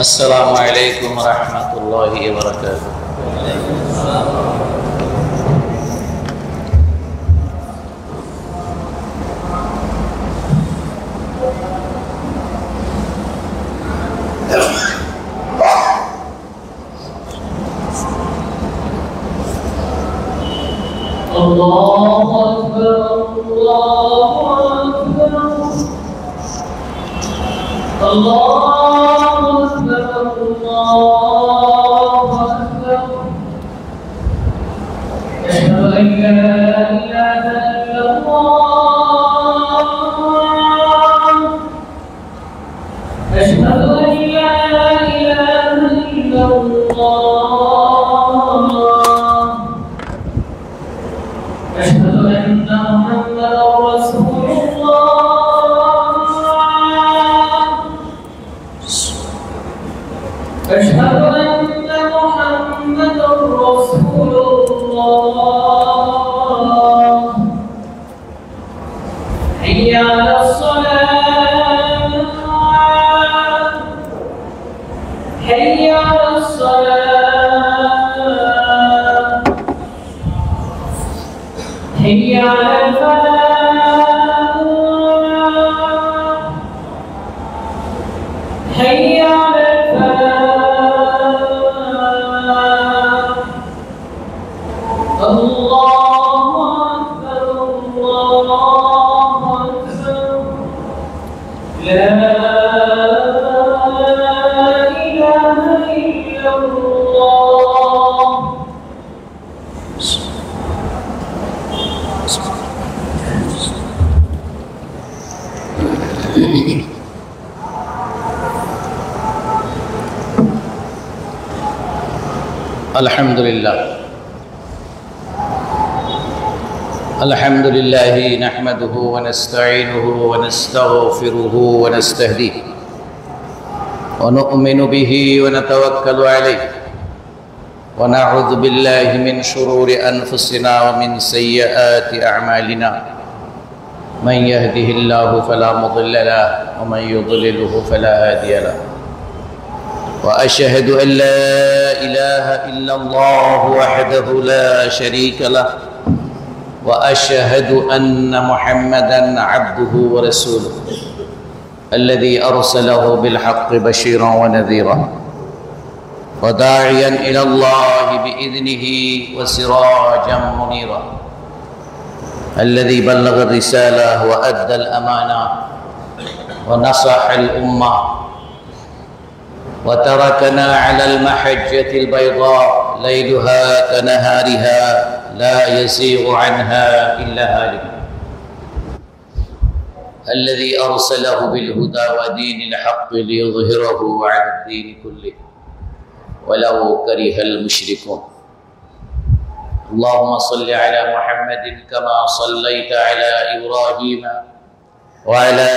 السلام عليكم ورحمة الله وبركاته. الله أكبر الله أكبر الله أكبر الله أكبر أشهد أن لا إله إلا الله أشهد أن لا إله إلا الله أشهد أن محمدا رسول الله أشهد أن محمدا رسول الله حي على الصلاة حي على الصلاة حي على الفلاح حي على الفلاح الله أكبر الله أكبر لا إله إلا الله. الحمد لله الحمد لله نحمده ونستعينه ونستغفره ونستهديه ونؤمن به ونتوكل عليه ونعوذ بالله من شرور أنفسنا ومن سيئات أعمالنا من يهده الله فلا مضل له ومن يضلله فلا هادي له وأشهد أن لا إله إلا الله وحده لا شريك له وأشهد أن محمدا عبده ورسوله الذي أرسله بالحق بشيرا ونذيرا وداعيا إلى الله بإذنه وسراجا منيرا الذي بلغ الرسالة وأدى الأمانة ونصح الأمة وتركنا على المحجة البيضاء ليلها كنهارها لا يزيغ عنها إلا هالك الذي أرسله بالهدى ودين الحق ليظهره على الدين كله ولو كره المشركون. اللهم صل على محمد كما صليت على إبراهيم وعلى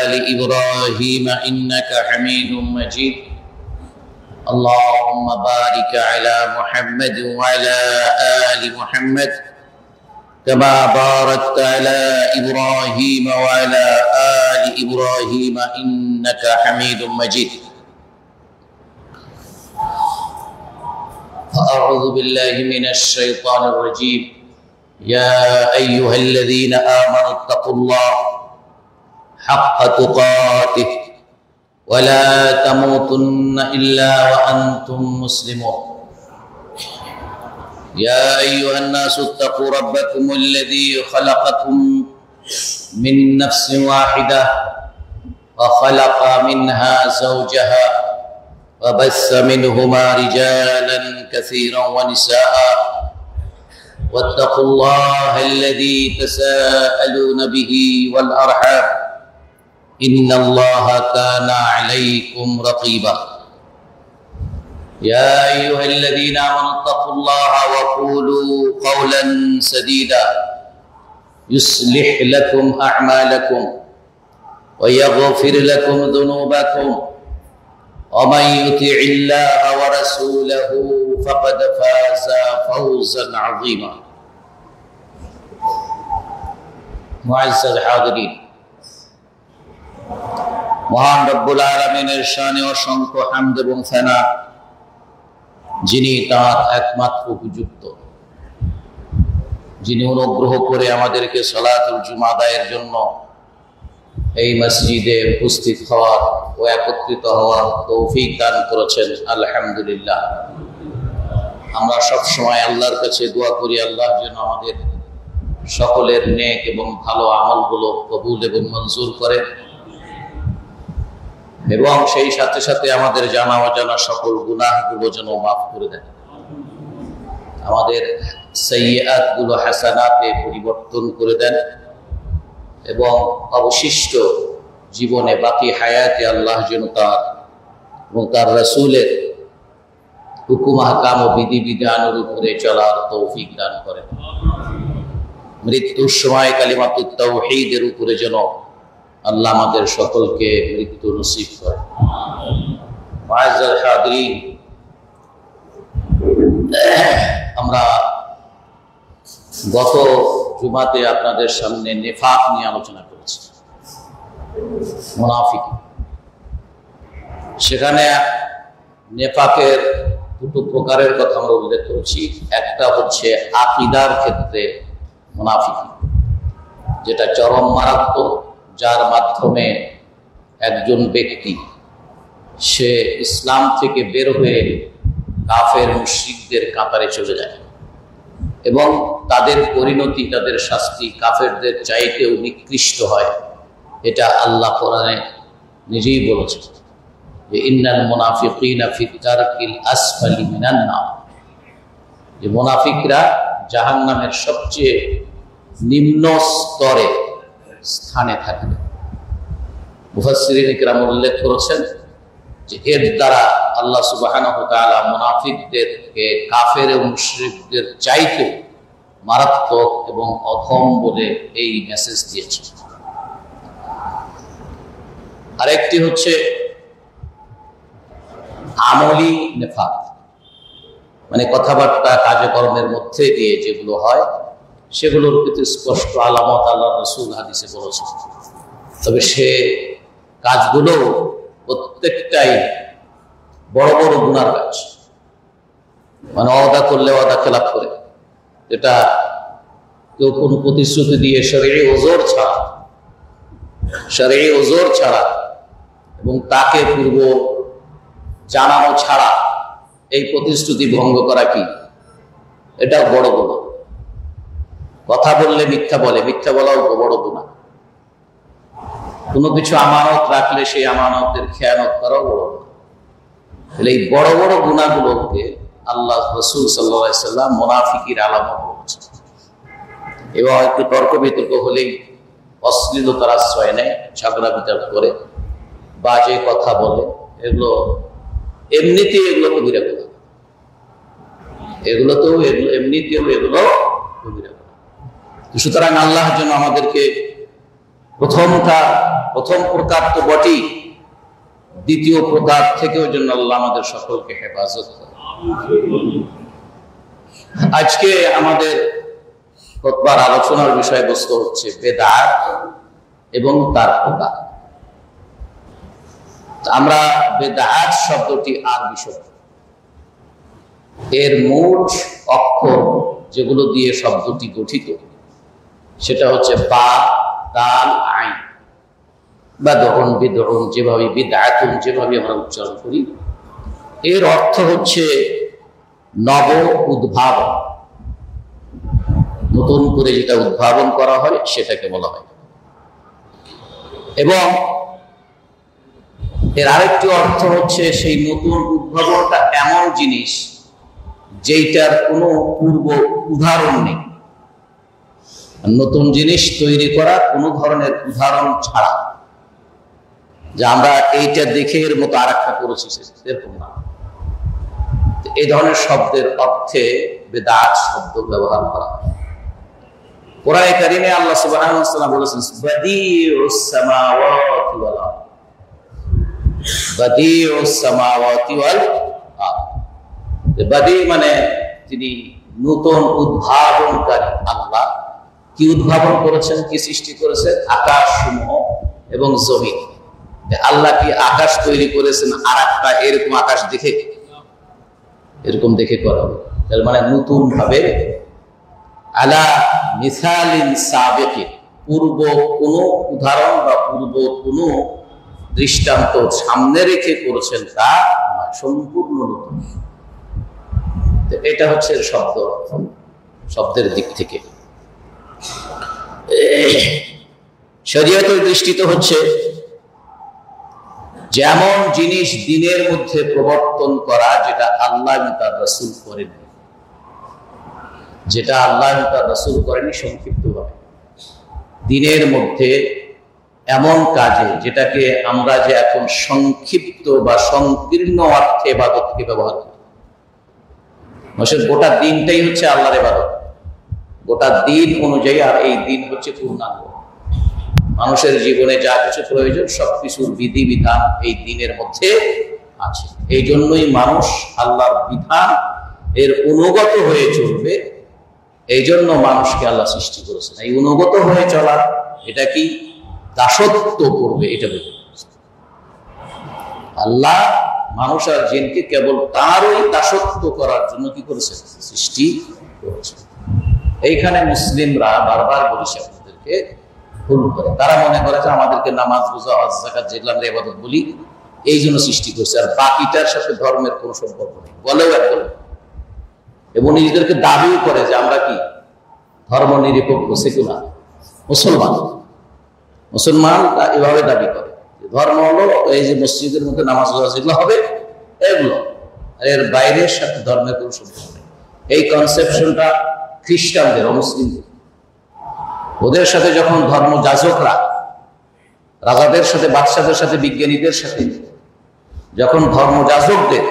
آل إبراهيم إنك حميد مجيد. اللهم بارك على محمد وعلى آل محمد كما باركت على إبراهيم وعلى آل إبراهيم إنك حميد مجيد. أعوذ بالله من الشيطان الرجيم يا أيها الذين آمنوا اتقوا الله حق تقاته ولا تموتن إلا وأنتم مسلمون يا أيها الناس اتقوا ربكم الذي خلقكم من نفس واحدة وخلق منها زوجها وبث منهما رجالا كثيرا ونساء واتقوا الله الذي تساءلون به والأرحام إن الله كان عليكم رقيبا يا أيها الذين آمنوا اتقوا الله وقولوا قولا سديدا يصلح لكم أعمالكم ويغفر لكم ذنوبكم ومن يطع الله ورسوله فقد فاز فوزا عظيما معزز الحاضرين মহান রব্বুল আলামিনের শানে অসংখ্য হামদ এবং সানা যিনি তার একমাত্র উপযুক্ত যিনি অনুগ্রহ করে আমাদেরকে সালাতুল জুমা আদায়ের জন্য এই মসজিদে উপস্থিত হওয়ার ও একত্রিত হওয়ার তৌফিক দান করেছেন আলহামদুলিল্লাহ আমরা সব সময় আল্লাহর কাছে দোয়া করি আল্লাহ যেন আমাদের সকলের নেক এবং ভালো আমলগুলো কবুল এবং মঞ্জুর করে এবং সেই সাথে সাথে আমাদের জানা অজানা সকল গুনাহগুলো যেন মাফ করে দেন আমাদের সাইয়্যাতগুলো হাসানাতে পরিবর্তন করে দেন এবং অবশিষ্ট জীবনে বাকি হায়াতে আল্লাহ যেন তার এবং তার রাসূলের হুকুম আহকাম ও বিধিবিধানের উপরে চলার তৌফিক দান করেন মৃত্যুর সময় কালিমাতুত তাওহীদের উপরে যেন আল্লাহ আমাদের সকলকে মৃত্যু নসিব করেন মুআজ্জাল হাদিরিন আমরা গত জুমাতে আপনাদের সামনে নিফাক নিয়ে আলোচনা করেছি মুনাফিকি সেখানে নিফাকের দুটো প্রকারের কথা আমরা উল্লেখ করেছি একটা হচ্ছে আকীদার ক্ষেত্রে মুনাফিকি যেটা চরম মারাত্মক যার মাধ্যমে একজন ব্যক্তি সে ইসলাম থেকে বের হয়ে কাফের মুশরিকদের কাতারে চলে যায় এবং তাদের পরিণতি তাদের শাস্তি কাফেরদের চাইতেও নিকৃষ্ট হয় এটা আল্লাহ কোরআনে নিজেই বলেছেন যে ইন্নাল মুনাফিকিনা ফি দারকিল আসফালি মিনান নার যে মুনাফিকরা জাহান্নামের সবচেয়ে নিম্ন স্তরে স্থানে থাকবে মুফাসসিরিন কিরাম উল্লেখ করেছেন যে এর দ্বারা আল্লাহ সুবহানাহু ওয়া তাআলা মুনাফিকদেরকে কাফের এবং মুশরিকদের চাইতে মারাত্মক এবং অধম বলে এই মেসেজ দিয়েছেন আরেকটি হচ্ছে আমলি নিফাক মানে কথাবার্তা কাজকর্মের মধ্যে দিয়ে যেগুলো হয় সেগুলোর প্রতি স্পষ্ট আলামত আল্লাহ রাসূল হাদিসে বলেছেন তবে সে কাজগুলো প্রত্যেকটাই বড় বড় গুনার কাজ মানে ওয়াদা করলে ওয়াদা খেলাপ করে যেটা কেউ কোনো প্রতিশ্রুতি দিয়ে শরঈ ওজর ছাড়া এবং তাকে পূর্ব জানানো ছাড়া এই প্রতিশ্রুতি ভঙ্গ করা কি এটা বড় গুনাহ কথা বললে মিথ্যা বলে মিথ্যা বলাও বড় গুনাহ কোনো কিছু আমানত রাখলে সেই আমানতের খেয়ানত করাও বড় গুনাহ তাহলে এই বড় বড় গুনাহগুলোকে আল্লাহ রাসূল সাল্লাল্লাহু আলাইহি সাল্লাম মুনাফিকির আলামত বলেছেন এবং একটু তর্ক বিতর্ক হলেই অশ্লীলতার আশ্রয় নেয় ঝগড়া বিতর্ক করে বাজে কথা বলে এগুলো এমনিতেই এগুলো কবিরা গুনাহ এগুলো এমনিতেও এগুলো কবিরা গুনাহ সুতরাং আল্লাহ যেন আমাদেরকে প্রথম প্রকার তো বটেই দ্বিতীয় প্রকার থেকেও জন্য আল্লাহ আমাদের সকলকে হেফাজত করে আজকে আমাদের খুতবার আলোচনার বিষয়বস্তু হচ্ছে বেদাত এবং তার প্রকার আমরা বেদাত শব্দটি আরবি শব্দ এর মোট অক্ষর যেগুলো দিয়ে শব্দটি গঠিত সেটা হচ্ছে বা, দাল, আইন বা দহন, বিদহন, যেভাবে বিদআতুন যেভাবে আমরা উচ্চারণ করি, এর অর্থ হচ্ছে নব উদ্ভাবন। নতুন করে যেটা উদ্ভাবন করা হয় সেটাকে বলা হয়। এবং এর আরেকটি অর্থ হচ্ছে সেই নতুন উদ্ভাবনটা এমন জিনিস যেটার কোনো পূর্ব উদাহরণ নেই। নতুন জিনিস তৈরি করা কোনো ধরনের উদাহরণ ছাড়া, যে আমরা এইটা দেখে এর মতো আর একটা করেছি এরকম না। এই ধরনের শব্দের অর্থে বেদাত শব্দ ব্যবহার করা হয়। কোরআনে কারিমে আল্লাহ সুবহানাহু ওয়া তাআলা বলেছেন বাদিউস সামাওয়াতি ওয়াল আরদ, বাদিউস সামাওয়াতি ওয়াল আরদ। বাদি মানে তিনি নতুন উদ্ভাবনকারী। আল্লাহ কি উদ্ভাবন করেছেন, কি সৃষ্টি করেছেন? আকাশসমূহ এবং জমিন। আল্লাহ কি আকাশ তৈরি করেছেন আর একটা এরকম আকাশ দেখে, এরকম দেখে করা হবে? তার মানে নতুন ভাবে আলা মিসালিন সাবিকিন, পূর্ব কোনো উদাহরণ বা পূর্ব কোনো দৃষ্টান্ত সামনে রেখে করেছেন তা সম্পূর্ণ নতুন। এটা হচ্ছে শব্দ, শব্দের দিক থেকে। শরীয়তের দৃষ্টিতে হচ্ছে যেমন জিনিস দিনের মধ্যে প্রবর্তন করা যেটা আল্লাহ এবং তার রাসূল করেনি, যেটা আল্লাহ এবং তার রাসূল করেনি সংক্ষিপ্তভাবে। দিনের মধ্যে এমন কাজে যেটাকে আমরা যে এখন সংক্ষিপ্ত বা সংকীর্ণ অর্থে ইবাদতকে ব্যবহার করি, গোটা দিনটাই হচ্ছে আল্লাহর ইবাদত, গোটা দিন অনুযায়ী। আর এই দিন হচ্ছে পূর্ণাঙ্গ। মানুষের জীবনে যা কিছু প্রয়োজন সবকিছুর বিধিবিধান এই দিনের মধ্যে আছে। এই জন্যই মানুষ আল্লাহর বিধান এর অনুগত হয়ে চলবে। এই জন্য মানুষকে আল্লাহ সৃষ্টি করেছেন। এই অনুগত হয়ে চলা, এটা কি দাসত্ব করবে, এটা বলতে আল্লাহ মানুষ আর জিনকে কেবল তারই দাসত্ব করার জন্য কি করেছেন? সৃষ্টি করেছেন। এইখানে মুসলিমরা বারবার বলেছে আপনাদেরকে ভুল করে। তারা মনে করে যে আমাদেরকে নামাজ, রোজা, হজ, যাকাত যেগুলো আমরা ইবাদত বলি এই জন্য সৃষ্টি করছে, আর বাকিটার সাথে ধর্মের কোনো সম্পর্ক নেই বলেও একদম। এবং নিজেদেরকে দাবিও করে যে আমরা কি ধর্ম নিরপেক্ষ সেকুলার মুসলমান। মুসলমান এভাবে দাবি করে ধর্ম হলো এই যে মসজিদের মধ্যে নামাজ রোজা যেগুলো হবে এগুলো, আর এর বাইরের সাথে ধর্মের কোনো সম্পর্ক নেই। এই কনসেপশনটা খ্রিস্টানদের, অমুসলিমদের। ওদের সাথে যখন ধর্ম যাজকরা রাজাদের সাথে, বাদশাদের সাথে, বিজ্ঞানীদের সাথে যখন ধর্মযাজকদের,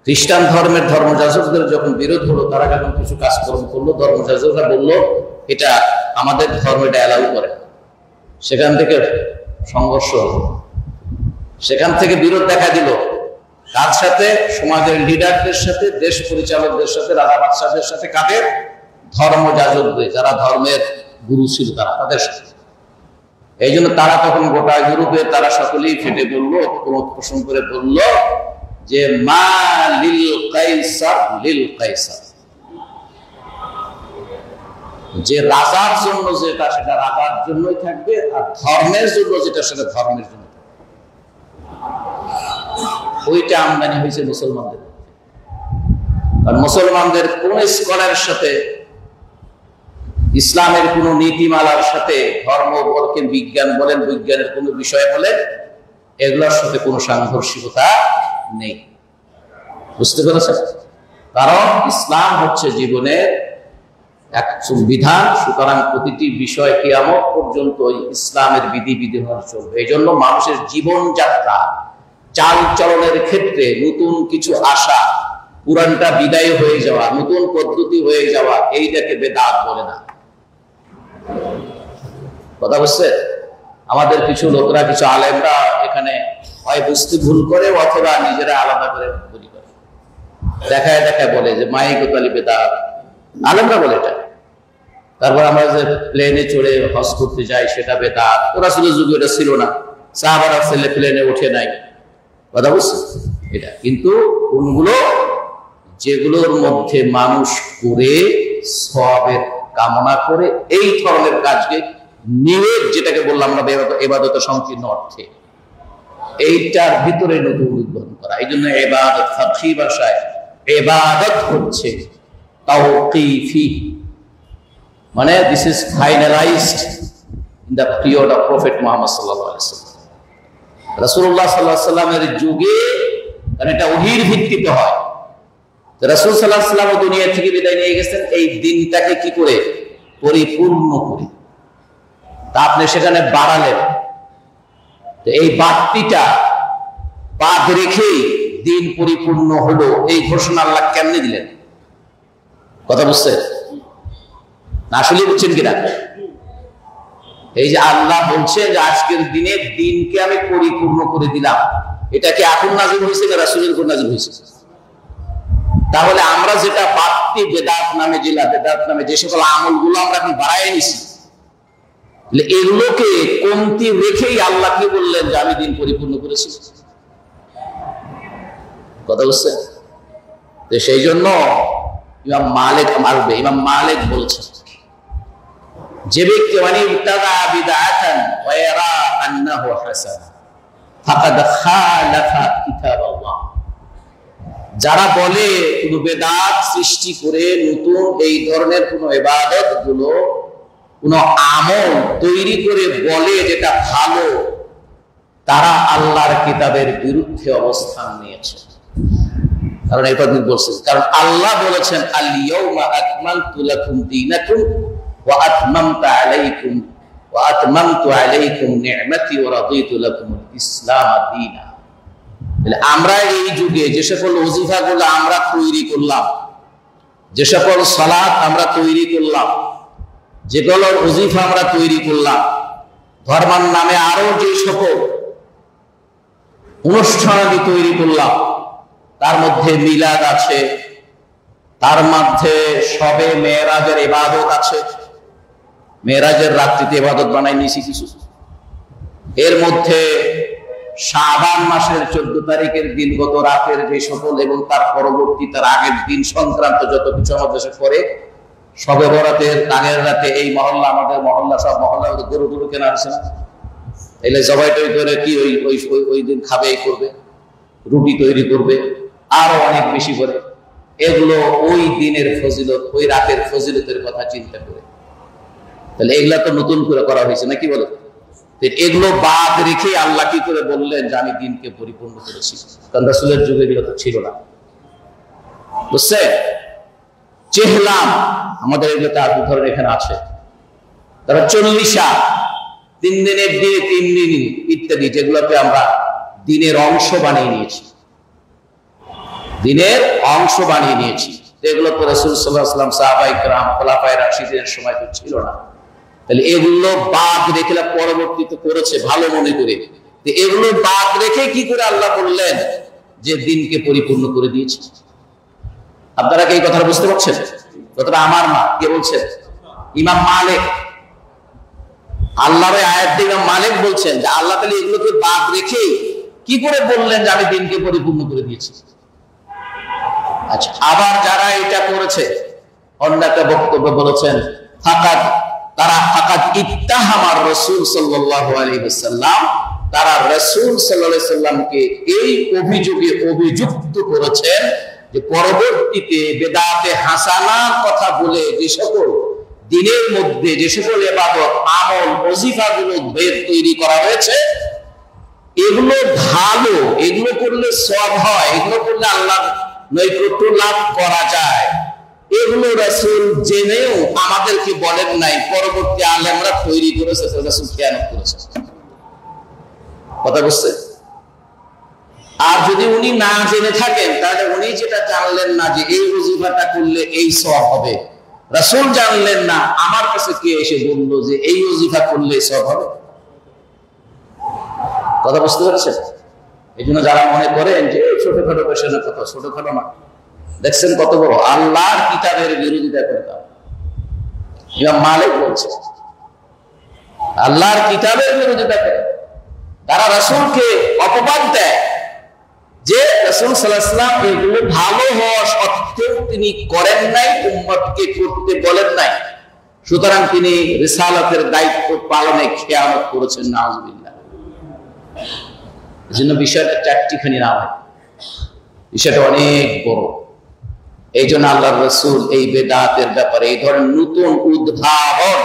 খ্রিস্টান ধর্মের ধর্মযাজকদের যখন বিরোধ হলো, তারা যখন কিছু কাজকর্ম করলো, ধর্মযাজকরা বলল এটা আমাদের ধর্ম এটা অ্যালাউ করে। সেখান থেকে সংঘর্ষ হলো, সেখান থেকে বিরোধ দেখা দিল। কার সাথে? সমাজের লিডারদের সাথে, দেশ পরিচালকদের সাথে, রাজা বাদশাদের সাথে। কাদের? ধর্মযাজকদের, যারা ধর্মের গুরু ছিল তাদের সাথে। এই জন্য তারা তখন গোটা ইউরোপে তারা সকলেই ফেটে বলল, পোষণ করে বলল যে মা লিল কাইসার লিল কাইসার, যে রাজার জন্য যেটা সেটা রাজার জন্যই থাকবে, আর ধর্মের জন্য যেটা সেটা ধর্মের জন্য। ওইটা আমদানি হয়েছে মুসলমানদের। আর মুসলমানদের কোন স্কলারের সাথে, ইসলামের কোন নীতিমালার সাথে, ধর্ম বলেন, বিজ্ঞান বলেন, বিজ্ঞানের কোন বিষয় বলেন, এগুলোর সাথে কোনো সাংঘর্ষিকতা নেই। বুঝতে পেরেছেন? কারণ ইসলাম হচ্ছে জীবনের এক বিধান। সুতরাং প্রতিটি বিষয় কিয়ামত পর্যন্ত ইসলামের বিধিবিধান চলবে। এই জন্য মানুষের জীবনযাত্রা, চাল চলনের ক্ষেত্রে নতুন কিছু আসা, পুরানটা বিদায় হয়ে যাওয়া, নতুন পদ্ধতি হয়ে যাওয়া, এইটাকে বেদাত বলে না। কথা বুঝছে? আমাদের কিছু লোকরা, কিছু আলেমরা এখানে হয় বুঝতে ভুল করে অথবা নিজেরা আলাদা করে ভুল করে, দেখায় দেখায় বলে যে মাইকতালি বেদাত। আলেমরা বলে এটা। তারপর আমরা যে প্লেনে চড়ে হজ করতে যাই সেটা বেদাত। রাসূলের যুগে এটা ছিল না, সাহাবারা প্লেনে ওঠে নাই। কথা বুঝছে? এটা কিন্তু কোনগুলো যেগুলোর মধ্যে মানুষ করে সওয়াবের কামনা করে, এই ধরনের কাজকে নিবেদ, যেটাকে বললাম আমরা ইবাদত সংকীর্ণ অর্থে, এইটার ভিতরে নতুন উদ্বোধন করা। এই জন্য ইবাদত ফারসি ভাষায় ইবাদত হচ্ছে তাওকীফি, মানে this is finalised in the period of prophet Muhammad সাল্লাল্লাহু আলাইহি ওয়াসাল্লাম। রাসূলুল্লাহ সাল্লাল্লাহু আলাইহি ওয়াসাল্লামের যুগে, কারণ এটা ওহীর ভিত্তিতে হয়, রাসূল সাল্লাল্লাহু আলাইহি ওয়াসাল্লাম দুনিয়া থেকে বিদায় নিয়ে গেছেন এই দিনটাকে কি করে পরিপূর্ণ করে, তা আপনি সেখানে বাড়ালেন। তো এই বাড়তিটা বাদ রেখেই দিন পরিপূর্ণ হলো, এই ঘোষণা আল্লাহ কেমনে দিলেন? কথা বুঝছেন না? আসলে বুঝছেন কিনা? এই যে আল্লাহ বলছে যে আজকের দিনে দিনকে আমি পরিপূর্ণ করে দিলাম, এটা কি এখন নাযিল হয়েছে না রাসূলের উপর নাযিল হয়েছে? তাহলে আমরা যেটা বাড়তি বেদাত নামে, বেদাত নামে যে সকল আমলগুলো আমরা এখন বাড়াই নিছি, এগুলোকে কমতি রেখেই আল্লাহ কি বললেন যে আমি দিন পরিপূর্ণ করেছি। কথা বুঝছেন? তো সেই জন্য ইমাম মালিক বলছেন, যে ব্যক্তি মানে ইবতাদা বিদআতান ওয়া ইয়ারা আন্নাহু হাসানা ফাকাদ খালাফা কিতাবাল্লাহ, যারা বলে কোন বেদাত সৃষ্টি করে নতুন এই ধরনের কোন ইবাদত গুলো, কোন আমল তৈরি করে বলে যেটা ভালো, তারা আল্লাহর কিতাবের বিরুদ্ধে অবস্থান নিয়েছে। কারণ এই কথা বলছেন, কারণ আল্লাহ বলেছেন আল ইয়াউমা আকমালতু লাকুম দীনাকুম ওয়া আতমামতু আলাইকুম নি'মাতি ওয়া রাদিতু লাকুমুল ইসলাম দীনা। আমরা এই যুগে যে সকল ওজিফাগুলো আমরা তৈরি করলাম, যে সকল সালাত আমরা তৈরি করলাম, যেগুলোর ওজিফা আমরা তৈরি করলাম, ধর্মের নামে আরো যে সকল অনুষ্ঠান আমি তৈরি করলাম, তার মধ্যে মিলাদ আছে, তার মধ্যে শবে মেরাজের ইবাদত আছে, মেরাজের রাত্রিতে ইবাদত বানাই নিয়েছি কিছু, এর মধ্যে শাবান মাসের 14 তারিখের দিনগত রাতের যে সকল এবং তার পরবর্তী তার আগের দিন সংক্রান্ত যত কিছু আমাদের দেশে করে, শবে বরাতের আগের রাতে এই মহল্লা, আমাদের মহল্লা, সব মহল্লা গরু টরু কেনা আছে না, এলে জবাই টই করে কি ওই দিন খাবে, এই করবে, রুটি তৈরি করবে, আরো অনেক বেশি করে। এগুলো ওই দিনের ফজিলত, ওই রাতের ফজিলতের কথা চিন্তা করে, তাহলে এগুলা তো নতুন করে করা হয়েছে না, কি বলে? এগুলো বাদ রেখে আল্লাহ কি করে বললেন যে আমি দিনকে পরিপূর্ণ করেছি? কারণ রাসূলের যুগে এগুলো তো ছিল না। বুঝছে? চেহলাম আমাদের এগুলো তার উদাহরণ এখানে আছে। তারপর 40 3 দিনের দিয়ে 3 দিন ইত্যাদি, যেগুলোকে আমরা দিনের অংশ বানিয়ে নিয়েছি, দিনের অংশ বানিয়ে নিয়েছি। এগুলো তো রাসূল সাল্লাল্লাহু আলাইহি ওয়াসাল্লাম, সাহাবায়ে কেরাম, খোলাফায়ে রাশিদের সময় তো ছিল না। তাহলে এগুলো বাদ রেখে পরবর্তীতে করেছে ভালো মনে করে। এগুলো বাদ রেখে কি করে আল্লাহ বললেন যে দিনকে পরিপূর্ণ করে দিয়েছে? আপনারা কি এই কথা বুঝতে পারছেন? কথাটা আমার না, কে বলছেন? ইমাম মালিক। আল্লাহর আয়াত দিয়ে ইমাম মালিক বলছেন যে আল্লাহ তাআলা এগুলোকে বাদ রেখে কি করে বললেন যে আমি দিনকে পরিপূর্ণ করে দিয়েছি। আচ্ছা, আবার যারা এটা করেছে, অন্য একটা বক্তব্য বলেছেন তারা ফাকাদ ইত্তাহামার রাসূল সাল্লাল্লাহু আলাইহি ওয়াসাল্লাম, তারা রাসূল সাল্লাল্লাহু আলাইহি ওয়াসাল্লামকে এই অভিযোগে অভিযুক্ত করেছেন যে পরবর্তীতে বেদাতে হাসানার কথা বলে যে সকল দিনের মধ্যে যে সকল ইবাদত, আমল, ওজিফাগুলো বের তৈরি করা হয়েছে, এগুলো ভালো, এগুলো করলে সওয়াব হয়, এগুলো করলে আল্লাহর নৈকট্য লাভ করা যায়, এগুলো রাসূল জেনেও আমাদেরকে বলেন নাই, পরবর্তী আলেমরা তৈরি করেছে, রাসূল খেয়ানত করেছে। কথা বুঝছে? আর যদি উনি না জেনে থাকেন, তাহলে উনি যেটা জানলেন না যে এই ওজিফাটা করলে এই সওয়াব হবে, রাসূল জানলেন না, আমার কাছে কে এসে বলল যে এই ওজিফা করলে সওয়াব হবে? কথা বুঝতে পেরেছেন? এই জন্য যারা মনে করেন যে ছোটখাটো পেশানোর কথা, ছোটখাটো না, দেখছেন কত বড়, আল্লাহর কিতাবের বিরোধিতা করতাম। ইমাম মালিক বলছে আল্লাহর কিতাবের বিরোধিতা করে, তারা রাসূলকে অপবাদ দেয় যে রাসূল সাল্লাল্লাহু আলাইহি ওয়াসাল্লাম এগুলো ভালো হওয়া সত্ত্বেও তিনি করেন নাই, উম্মতকে করতে বলেন নাই, সুতরাং তিনি রিসালাতের দায়িত্ব পালনে খেয়ানত করেছেন। নাউযুবিল্লাহ। এজন্য বিষয়টা চারটিখানি না হয়, বিষয়টা অনেক বড়। এই জন্য আল্লাহর রাসূল এই বেদাতের ব্যাপারে, এই ধরনের নতুন উদ্ভাবন,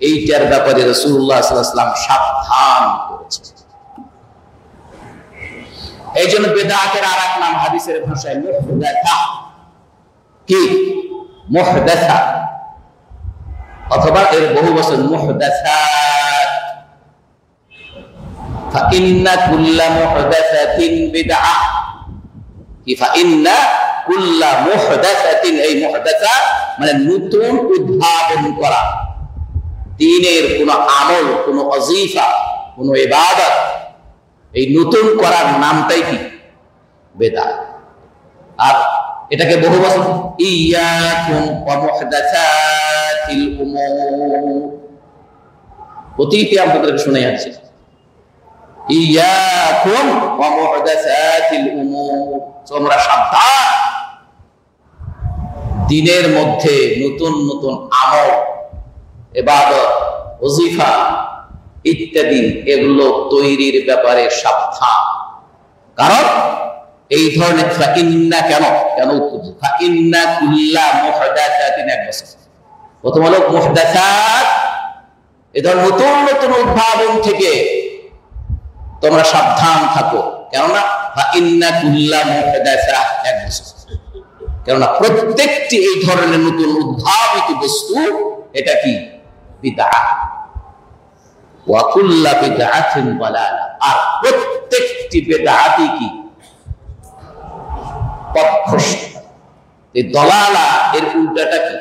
এইটার ব্যাপারে রাসূলুল্লাহ সাল্লাল্লাহু আলাইহি ওয়াসাল্লাম সাবধান করেছেন। এই জন্য বেদাতের আর এক নাম হাদিসের ভাষায় মুহদাসা। কি? মুহদাসা, অথবা এর বহু বচন মুহদাসাত। ফাইন্না কুল্লা মুহদাসাতিন বিদআহ। কি? ফাইন্না কুল্লা মুহদাসাতিন, এই মুহদাসা মানে নতুন উদ্ভাবন করা। দ্বীনের কোন আমল, কোন ওয়াজিফা, কোন ইবাদত, এই নতুন করার নামটাই কি? বেদাত। আর এটাকে বহু বচন ইয়াকুম ওয়া মুহদাসাতিল উমুর। অতীতে আপনাদের শুনে যাচ্ছে ইয়াকুম ওয়া মুহদাসাতিল উমুর, তোমরা সাবধান, দ্বীনের মধ্যে নতুন নতুন আমল, ইবাদত, ওয়াজিফা ইত্যাদি এগুলো তৈরির ব্যাপারে সাবধান। কারণ এই ধরনের ফাইন্না, কেন ফাইন্না কুল্লা মুহদাসাতিন, এক বছর প্রথম হলো মুহদাসাত, এই ধরনের নতুন নতুন উদ্ভাবন থেকে তোমরা সাবধান থাকো। কেননা ফাইন্না কুল্লা মুহদাসা, এক বছর, কেননা প্রত্যেকটি এই ধরনের নতুন উদ্ভাবিত বস্তু এটা কি? বিদআহ। ওয়া কুল্লা বিদআতিন দালালা, আর প্রত্যেকটি বিদআতই কি? পথভ্রষ্ট। এই দালালা এর উল্টাটা কি?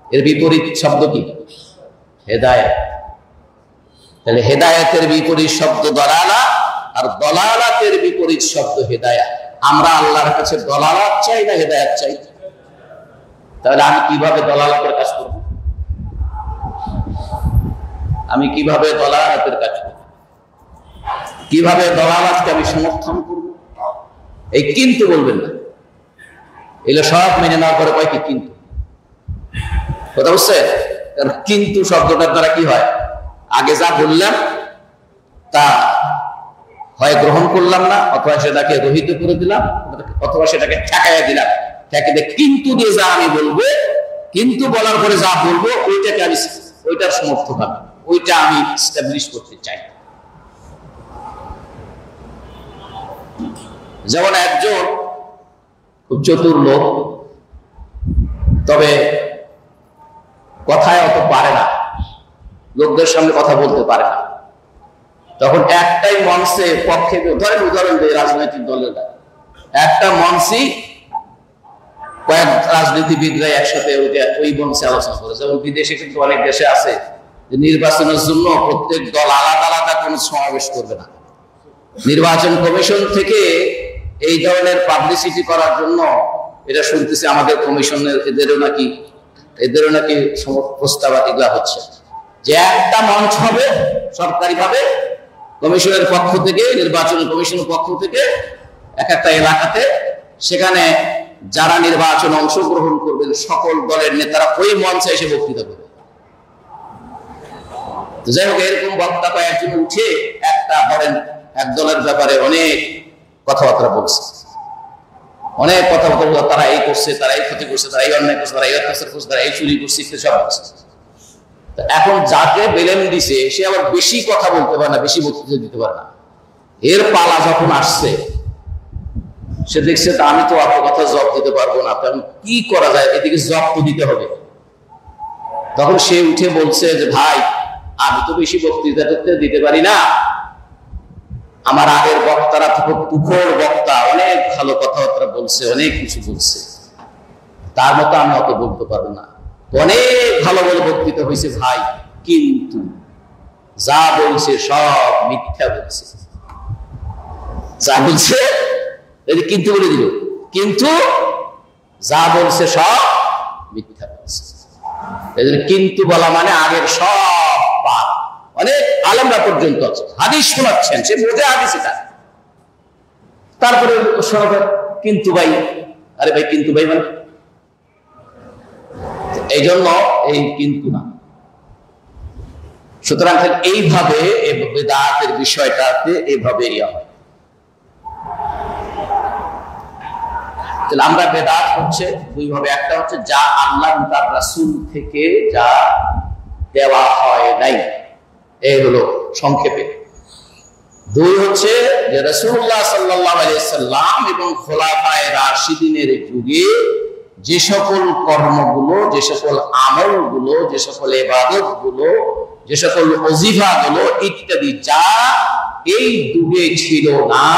এর বিপরীত শব্দ কি? হেদায়েত। তাহলে হেদায়েতের বিপরীত শব্দ দালালা, আর দালালাতের বিপরীত শব্দ হেদায়েত। আমরা আল্লাহর কাছে দালালাত চাই না হেদায়েত চাই? তাহলে আমি কিভাবে দালালাতের কাজ করব? আমি কিভাবে দালালাতের কাজ করব? কিভাবে দালালাতকে আমি সমর্থন করব? এই কিন্তু বলবেন না, এগুলো সব মেনে নেওয়ার পরে কয় কি? কিন্তু। কথা বুঝছেন? কারণ কিন্তু শব্দটার দ্বারা কি হয়? আগে যা বললাম তা হয় গ্রহণ করলাম না, অথবা সেটাকে রহিত করে দিলাম, অথবা সেটাকে ঠেকাইয়া দিলাম। ঠেকে দিয়ে কিন্তু দিয়ে যা আমি বলবো, কিন্তু বলার পরে যা বলবো ওইটাকে আমি, ওইটার সমর্থক আমি, ওইটা আমি এস্টাবলিশ করতে চাই। যেমন একজন খুব চতুর লোক, তবে কথায় অত পারে না, লোকদের সামনে কথা বলতে পারে না। তখন একটাই মঞ্চে পক্ষে, ধরেন উদাহরণ দেয় রাজনৈতিক দলের একটা মঞ্চে কয়েক রাজনীতিবিদরা একসাথে ওই মঞ্চে আলোচনা করে। যেমন বিদেশে কিন্তু অনেক দেশে আছে যে নির্বাচনের জন্য প্রত্যেক দল আলাদা আলাদা কোনো সমাবেশ করবে না। নির্বাচন কমিশন থেকে এই ধরনের পাবলিসিটি করার জন্য, এটা শুনতেছি আমাদের কমিশনের এদেরও নাকি প্রস্তাব এগুলা হচ্ছে, যে একটা মঞ্চ হবে সরকারিভাবে কমিশনের পক্ষ থেকে, নির্বাচন কমিশনের পক্ষ থেকে এক একটা এলাকাতে, সেখানে যারা নির্বাচনে অংশগ্রহণ করবেন সকল দলের নেতারা ওই মঞ্চে এসে বক্তৃতা করবে। যাই হোক, এরকম বক্তা কয়েকজন উঠে একটা ধরেন এক দলের ব্যাপারে অনেক কথাবার্তা বলছে, অনেক কথাবার্তা বলছে, তারা এই করছে, তারা এই ক্ষতি করছে, তারা এই অন্যায় করছে, তারা এই অত্যাচার করছে, তারা এই চুরি করছে, সব করছে। এখন যাকে বেলেন দিছে সে আবার বেশি কথা বলতে পারে না, বেশি বক্তৃতা দিতে পারে না। এর পালা যখন আসছে, সে দেখছে আমি তো আপনার কথা জবাব দিতে পারবো না, তখন কি করা যায়, এদিকে জবাব তো দিতে হবে। তখন সে উঠে বলছে যে ভাই, আমি তো বেশি বক্তৃতা দিতে পারি না, আমার আগের বক্তারা তো তুখোড় বক্তা, অনেক ভালো কথাবার্তা বলছে, অনেক কিছু বলছে, তার মতো আমি অত বলতে পারবো না। অনেক ভালো ভালো বক্তৃতা হয়েছে ভাই, কিন্তু যা বলছে সব মিথ্যা বলছে। যা বলছে কিন্তু বলে দিল, কিন্তু যা বলছে সব মিথ্যা বলছে। কিন্তু বলা মানে আগের সব পাপ। অনেক আলেমরা পর্যন্ত আছে, হাদিস শোনাচ্ছেন, সে বোঝে হাদিস, এটা তারপরে কিন্তু ভাই, আরে ভাই কিন্তু ভাই মানে এই জন্য এই কিন্তু না। সুতরাং এইভাবে বেদাতের বিষয়টাতে এইভাবে হয়। তাহলে আমরা বেদাত হচ্ছে দুইভাবে, একটা হচ্ছে যা আল্লাহ তার রাসূল থেকে যা দেওয়া হয় নাই, এই হলো সংক্ষেপে। দুই হচ্ছে যে রাসূলুল্লাহ সাল্লাল্লাহু আলাইহি সাল্লাম এবং খোলাফায়ে রাশিদিনের যুগে যে সকল কর্মগুলো, যে সকল আমলগুলো, যে সকল ইবাদতগুলো, যে সকল ওজিফাগুলো ইত্যাদি যা এই যুগে ছিল না,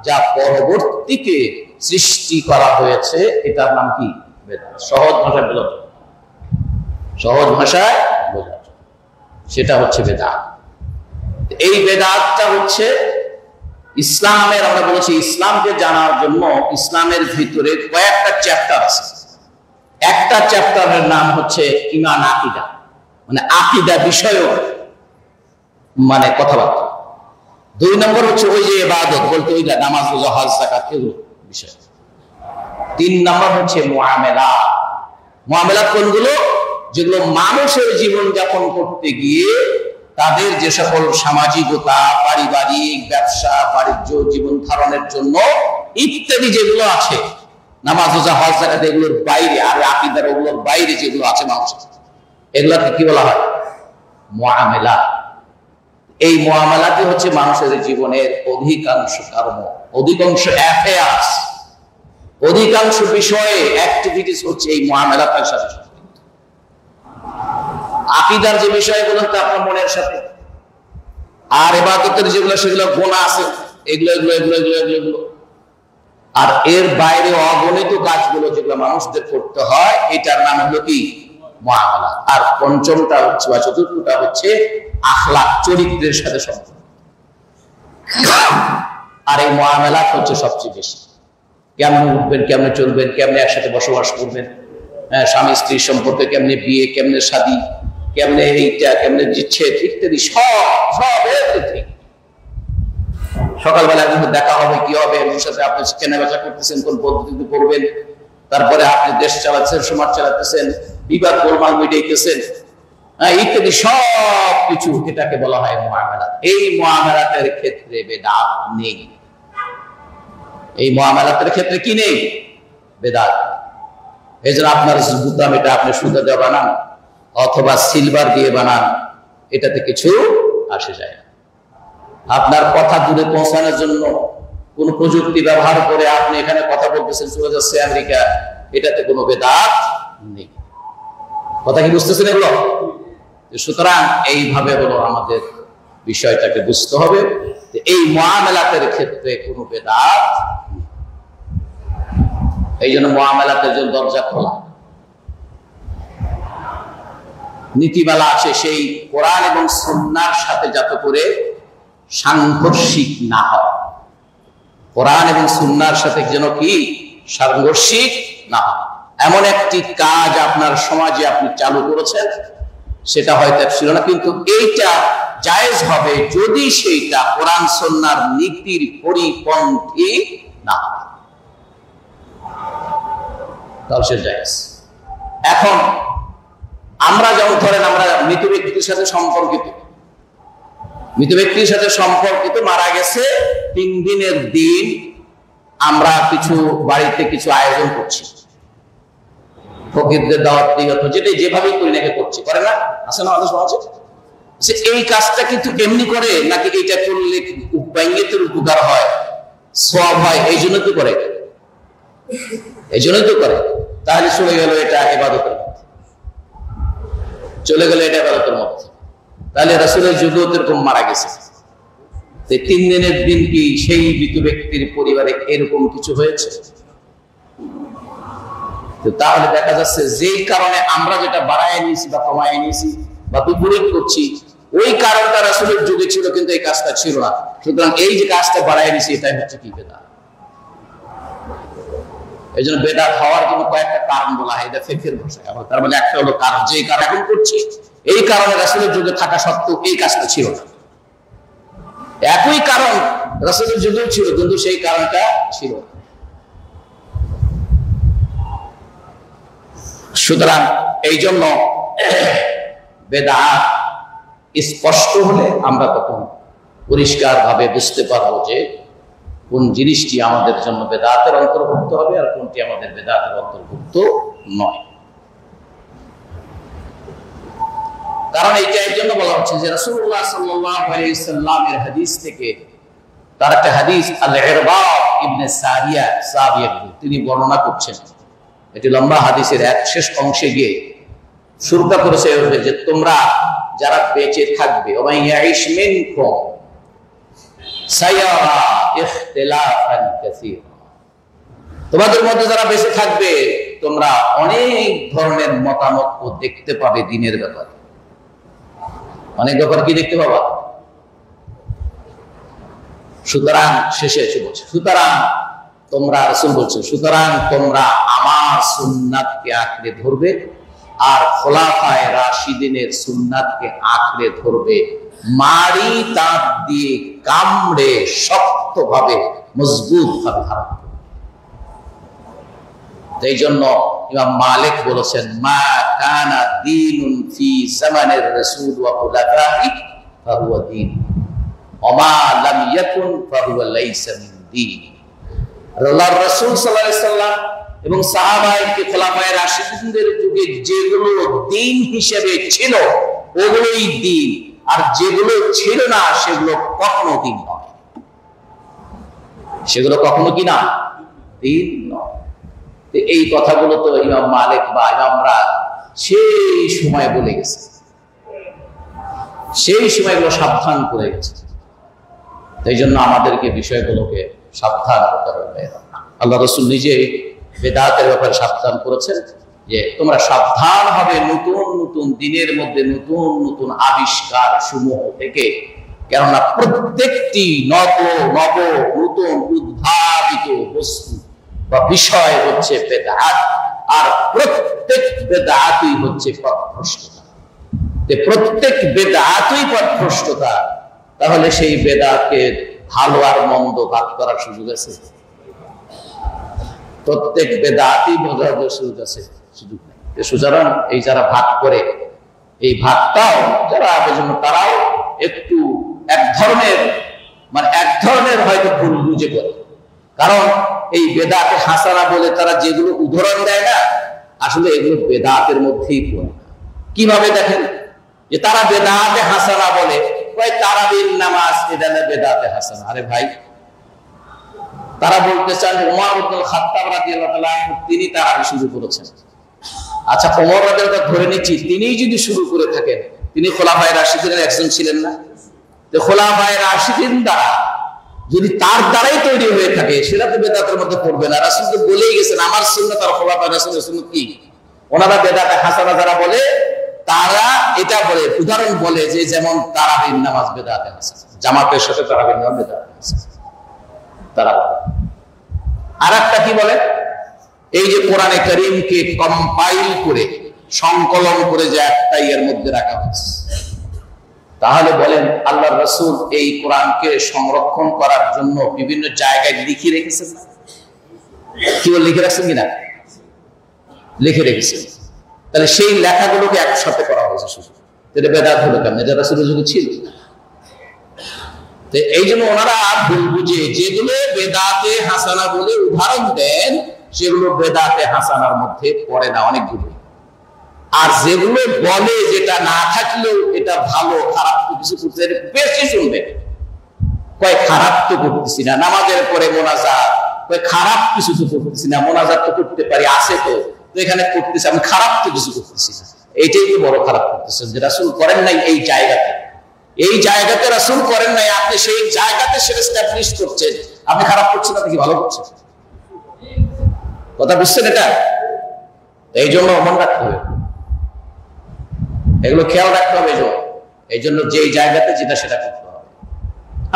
যা পরবর্তীতে সৃষ্টি করা হয়েছে, এটার নাম কি? বেদাত। সহজ ভাষায় বোঝা, সহজ ভাষায় বোঝা, সেটা হচ্ছে বেদাত। এই বেদাতটা হচ্ছে ইসলামের, আমরা বলেছি ইসলামকে জানার জন্য ইসলামের ভিতরে কয়েকটা চ্যাপ্টার আছে। একটা চ্যাপ্টারের নাম হচ্ছে ঈমান আকীদা, মানে আকীদা বিষয়ক মানে কথাবার্তা। দুই নম্বর হচ্ছে ওই যে ইবাদত বলতে ওই নামাজ, রোজা, হজ, যাকাত এগুলো বিষয়। তিন নম্বর হচ্ছে মুআমালাত। মুআমালাত কোনগুলো? যেগুলো মানুষের জীবন যাপন করতে গিয়ে তাদের যে সকল সামাজিকতা, পারিবারিক, ব্যবসা, বাণিজ্য, জীবন ধারণের জন্য ইত্যাদি যেগুলো আছে, নামাজ, রোজা, হজ, যাকাত এগুলোর বাইরে, আর আকীদার ওগুলোর বাইরে যেগুলো আছে মানুষের, এগুলোকে কি বলা হয়? মুআমালাত। এই মুআমালাতই হচ্ছে মানুষের জীবনের অধিকাংশ কর্ম, অধিকাংশ অ্যাফেয়ার্স, অধিকাংশ বিষয়ে অ্যাক্টিভিটিস হচ্ছে এই মুআমালাতের সাথে সম্পর্কিত। আকীদার যে বিষয়গুলো আপনার মনের সাথে, আর ইবাদতের যেগুলো সেগুলো গোনা আছে, এগুলো এগুলো এগুলো এগুলো এগুলো এগুলো, আর এর বাইরে অগণিত কাজগুলো যেগুলো মানুষদের করতে হয়, এটার নাম হলো কি? মুআমালাত। আর পঞ্চমটা হচ্ছে বা চতুর্থটা হচ্ছে আখলাক, চরিত্রের সাথে সম্পর্ক। আর এই মুআমালাত হচ্ছে সবচেয়ে বেশি। কেমনে উঠবেন, কেমনে চলবেন, কেমনে একসাথে বসবাস করবেন, স্বামী স্ত্রীর সম্পর্কে কেমনে বিয়ে, কেমনে শাদী, কেমনে এইটা, কেমনে বিচ্ছেদ ইত্যাদি সব ঠিক। সকালবেলা দেখা হবে, কি হবে, সাথে আপনি কেনা বেচা করতেছেন, কোন পদ্ধতিতে করবেন, তারপরে আপনি দেশ চালাচ্ছেন, সমাজ চালাতেছেন, বিবাদ গোলমাল মিটাইতেছেন, ইত্যাদি সব কিছু, এটাকে বলা হয় মুআমালাত। এই মুআমালাতের ক্ষেত্রে বেদাত নেই। এই মুআমালাতের ক্ষেত্রে কি নেই? বেদাত। এই জন্য আপনার বুতাম এটা আপনি সুতা দিয়ে বানান অথবা সিলভার দিয়ে বানান, এটাতে কিছু আসে যায় না। আপনার কথা দূরে পৌঁছানোর জন্য কোন প্রযুক্তি ব্যবহার করে আপনি এখানে কথা বলতেছেন, চলে যাচ্ছে আমেরিকা, এটাতে কোনো বেদাত নেই। কথা কি বুঝতেছেন এগুলো? সুতরাং এইভাবে হলো আমাদের বিষয়টাকে বুঝতে হবে। এই মুআমালাতের ক্ষেত্রে কোনো বেদাত, এই জন্য মুআমালাতের জন্য দরজা খোলা, নীতিমালা আছে, সেই কোরআন এবং সুন্নাহর সাথে যাতে করে সাংঘর্ষিক না হয়। কোরআন এবং সুন্নাহর সাথে যেন কি সাংঘর্ষিক না হয়। এমন একটি কাজ আপনার সমাজে আপনি চালু করেছেন, সেটা হয়তো ছিল না, কিন্তু এইটা জায়েজ হবে যদি সেইটা কোরআন সুন্নাহর নীতির পরিপন্থী না হয়, তাহলে সে জায়েজ। এখন আমরা যেমন ধরেন আমরা মৃত ব্যক্তির সাথে সম্পর্কিত, মৃত ব্যক্তির সাথে সম্পর্কিত, মারা গেছে 3 দিনের দিন আমরা কিছু বাড়িতে কিছু আয়োজন করছি, ফকিরদের দাওয়াত দিয়ে যেটা যেভাবেই করি নাকি করছি, করে না? আছে না আমাদের সমাজে? এই কাজটা কিন্তু এমনি করে নাকি এইটা করলে বাইঙ্গেতের উপকার হয়, সওয়াব হয়, এই জন্য তো করে, এই জন্যই তো করে। তাহলে চলে গেল এটা ইবাদতের মধ্যে, চলে গেল এটা ইবাদতের মধ্যে। তাহলে রাসূলের যুগে এরকম মারা গেছে, 3 দিনের দিন কি সেই মৃত ব্যক্তির পরিবারে এরকম কিছু হয়েছে? তাহলে দেখা যাচ্ছে যেই কারণে আমরা যেটা বাড়ায় নিয়েছি বা কমায় নিয়েছি বা বিপরীত করছি, ওই কারণটা রাসূলের যুগে ছিল কিন্তু এই কাজটা ছিল না। সুতরাং এই যে কাজটা বাড়ায় নিয়েছি, এটাই হচ্ছে কি? বেদাত। এই জন্য বেদাত হওয়ার জন্য কয়েকটা কারণ বলা হয়, এটা ফিকহের ভাষায়। তার মানে একটা হলো কারণ, যে কারণ এখন করছি এই কারণে রাসূলের যুগে থাকা সত্ত্বেও এই কাজটা ছিল না। একই কারণ রাসূলের যুগেও ছিল, কিন্তু সেই কারণটা ছিল। সুতরাং এই জন্য বেদাত স্পষ্ট হলে আমরা তখন পরিষ্কার ভাবে বুঝতে পারবো যে কোন জিনিসটি আমাদের জন্য বেদাতের অন্তর্ভুক্ত হবে আর কোনটি আমাদের বেদাতের অন্তর্ভুক্ত নয়। কারণ এইটা এর জন্য বলা হচ্ছে যে রাসূলুল্লাহ সাল্লাল্লাহু আলাইহি সাল্লামের হাদিস থেকে, তার একটা হাদিস আল-ইরবাদ ইবনে সারিয়া সাহাবী, তিনি বর্ণনা করছেন। এটি লম্বা হাদিসের এক শেষ অংশে গিয়ে শুরুটা করেছে যে তোমরা যারা বেঁচে থাকবে, ওয়া ইয়াইশ মিনকুম সায়ারা ইখতিলাফান কাসীরা, তোমাদের মধ্যে যারা বেঁচে থাকবে তোমরা অনেক ধরনের মতামত দেখতে পাবে দ্বীনের ব্যাপারে। অনেক ব্যাপার কি দেখতে পাবা? সুতরাং শেষে এসে বলছে, সুতরাং তোমরা, রাসূল বলছে, সুতরাং তোমরা আমার সুন্নাতকে আঁকড়ে ধরবে আর খোলাফায়ে রাশিদিনের সুন্নাতকে আঁকড়ে ধরবে, মারি তাঁত দিয়ে কামড়ে শক্তভাবে মজবুত ভাবে ধারণ করবে। এই জন্য ইমাম মালিক বলেছেন, মা কানা দীনুন ফি জামানির রাসূল ওয়া খুলাফাহি ফাহুয়া দীন ওয়া মা লাম ইয়াকুন ফাহুয়া লাইসা মিন দীন। আল্লাহর রাসূল সাল্লাল্লাহু আলাইহি সাল্লাম এবং সাহাবায়ে খোলাফায়ে রাশিদিনদের যুগে যেগুলো দ্বীন হিসেবে ছিল ওগুলোই দ্বীন, আর যেগুলো ছিল না সেগুলো কখনো দ্বীন নয়। সেগুলো কখনো কি না? দ্বীন নয়। এই কথাগুলো তো ইমাম মালিক বা ইমামরা সেই সময় বলে গেছে, সেই সময়গুলো সাবধান করে গেছে। এই জন্য আমাদেরকে বিষয়গুলোকে সাবধান করতে হবে। আল্লাহ রাসূল নিজে বেদাতের ব্যাপারে সাবধান করেছেন যে তোমরা সাবধান হবে নতুন নতুন দিনের মধ্যে নতুন নতুন আবিষ্কার সমূহ থেকে, কেননা প্রত্যেকটি নব নতুন উদ্ভাবিত বস্তু বা বিষয় হচ্ছে বেদাত, আর প্রত্যেক বেদাতই হচ্ছে পথভ্রষ্টতা। প্রত্যেক বেদাতই পথভ্রষ্টতা। তাহলে সেই বেদাতকে ভালো আর মন্দ ভাগ করার সুযোগ আছে? প্রত্যেক বেদাতই বোঝার সুযোগ আছে? সুযোগ নেই। সুতরাং এই যারা ভাগ করে, এই ভাগটাও যারা জন্য তারাও একটু এক ধরনের হয়তো ভুল বুঝে করে। কারণ এই বেদাতে হাসানা বলে তারা যেগুলো উদাহরণ দেয় না, আসলে এগুলো বেদাতের মধ্যেই পড়ে। কিভাবে দেখেন যে তারা বেদাতে হাসানা বলে, তারাবির নামাজ এটা না বেদাতে হাসানা। আরে ভাই, তারা বলতে চান ওমর ইবনুল খাত্তাব রাদিয়াল্লাহু তাআলা তিনি তারাবি শুরু করেছেন। আচ্ছা, ওমর রাদিয়াল্লাহু ধরে নিচ্ছি তিনিই যদি শুরু করে থাকেন, তিনি খোলাফায়ে রাশিদিনের একজন ছিলেন না? তো খোলাফায়ে রাশিদিন দ্বারা যদি তার দ্বারাই তৈরি হয়ে থাকে, সেটা তো বেদাতের মধ্যে পড়বে না। রাসূল তো বলেই গেছেন আমার সুন্নাত আর খোলাফায়ে রাশিদিনের সুন্নাত কি। ওনারা বেদাতে হাসানা যারা বলে তারা এটা বলে, উদাহরণ বলে যে যেমন তারাবির নামাজ বেদাতে হাসানা, জামাতের সাথে তারাবির নামাজ বেদাতে হাসানা। তারা আরেকটা কি বলে, এই যে কোরআনে কারীমকে কম্পাইল করে সংকলন করে যে একটাই এর মধ্যে রাখা হয়েছে, তাহলে বলেন আল্লাহর রাসূল এই কোরআনকে সংরক্ষণ করার জন্য বিভিন্ন জায়গায় লিখে রেখেছেন না? কি বলে লিখে রাখছেন কিনা? লিখে রেখেছেন। তাহলে সেই লেখাগুলোকে একসাথে করা হয়েছে শুধু, এটা বেদাত হলো কেন? এটা রাসূলের যুগে ছিল। এই জন্য ওনারা ভুল বুঝে যেগুলো বেদাতে হাসানা বলে উদাহরণ দেন, সেগুলো বেদাতে হাসানার মধ্যে পড়ে না অনেকগুলো। আর যেগুলো বলে যেটা না থাকলেও এটা ভালো, খারাপ তো কিছু করতে বেশি শুনবে, কয় খারাপ তো করতেছি না, নামাজের পরে মোনাজাত, কয় খারাপ কিছু তো করতেছি না, মোনাজাত তো করতে পারি, আছে তো এখানে করতেছি, আমি খারাপ তো কিছু করতেছি না। এইটাই তো বড় খারাপ করতেছেন, যে রাসূল করেন নাই এই জায়গাতে। এই জায়গাতে রাসূল করেন নাই, আপনি সেই জায়গাতে সেটা এস্টাবলিশ করছেন, আপনি খারাপ করছেন, আপনি কি ভালো করছেন? কথা বুঝছেন? এটা এই জন্য মনে রাখতে হবে, এগুলো খেয়াল রাখতে হবে। এই জন্য যেই জায়গাতে যেটা সেটা করতে হবে।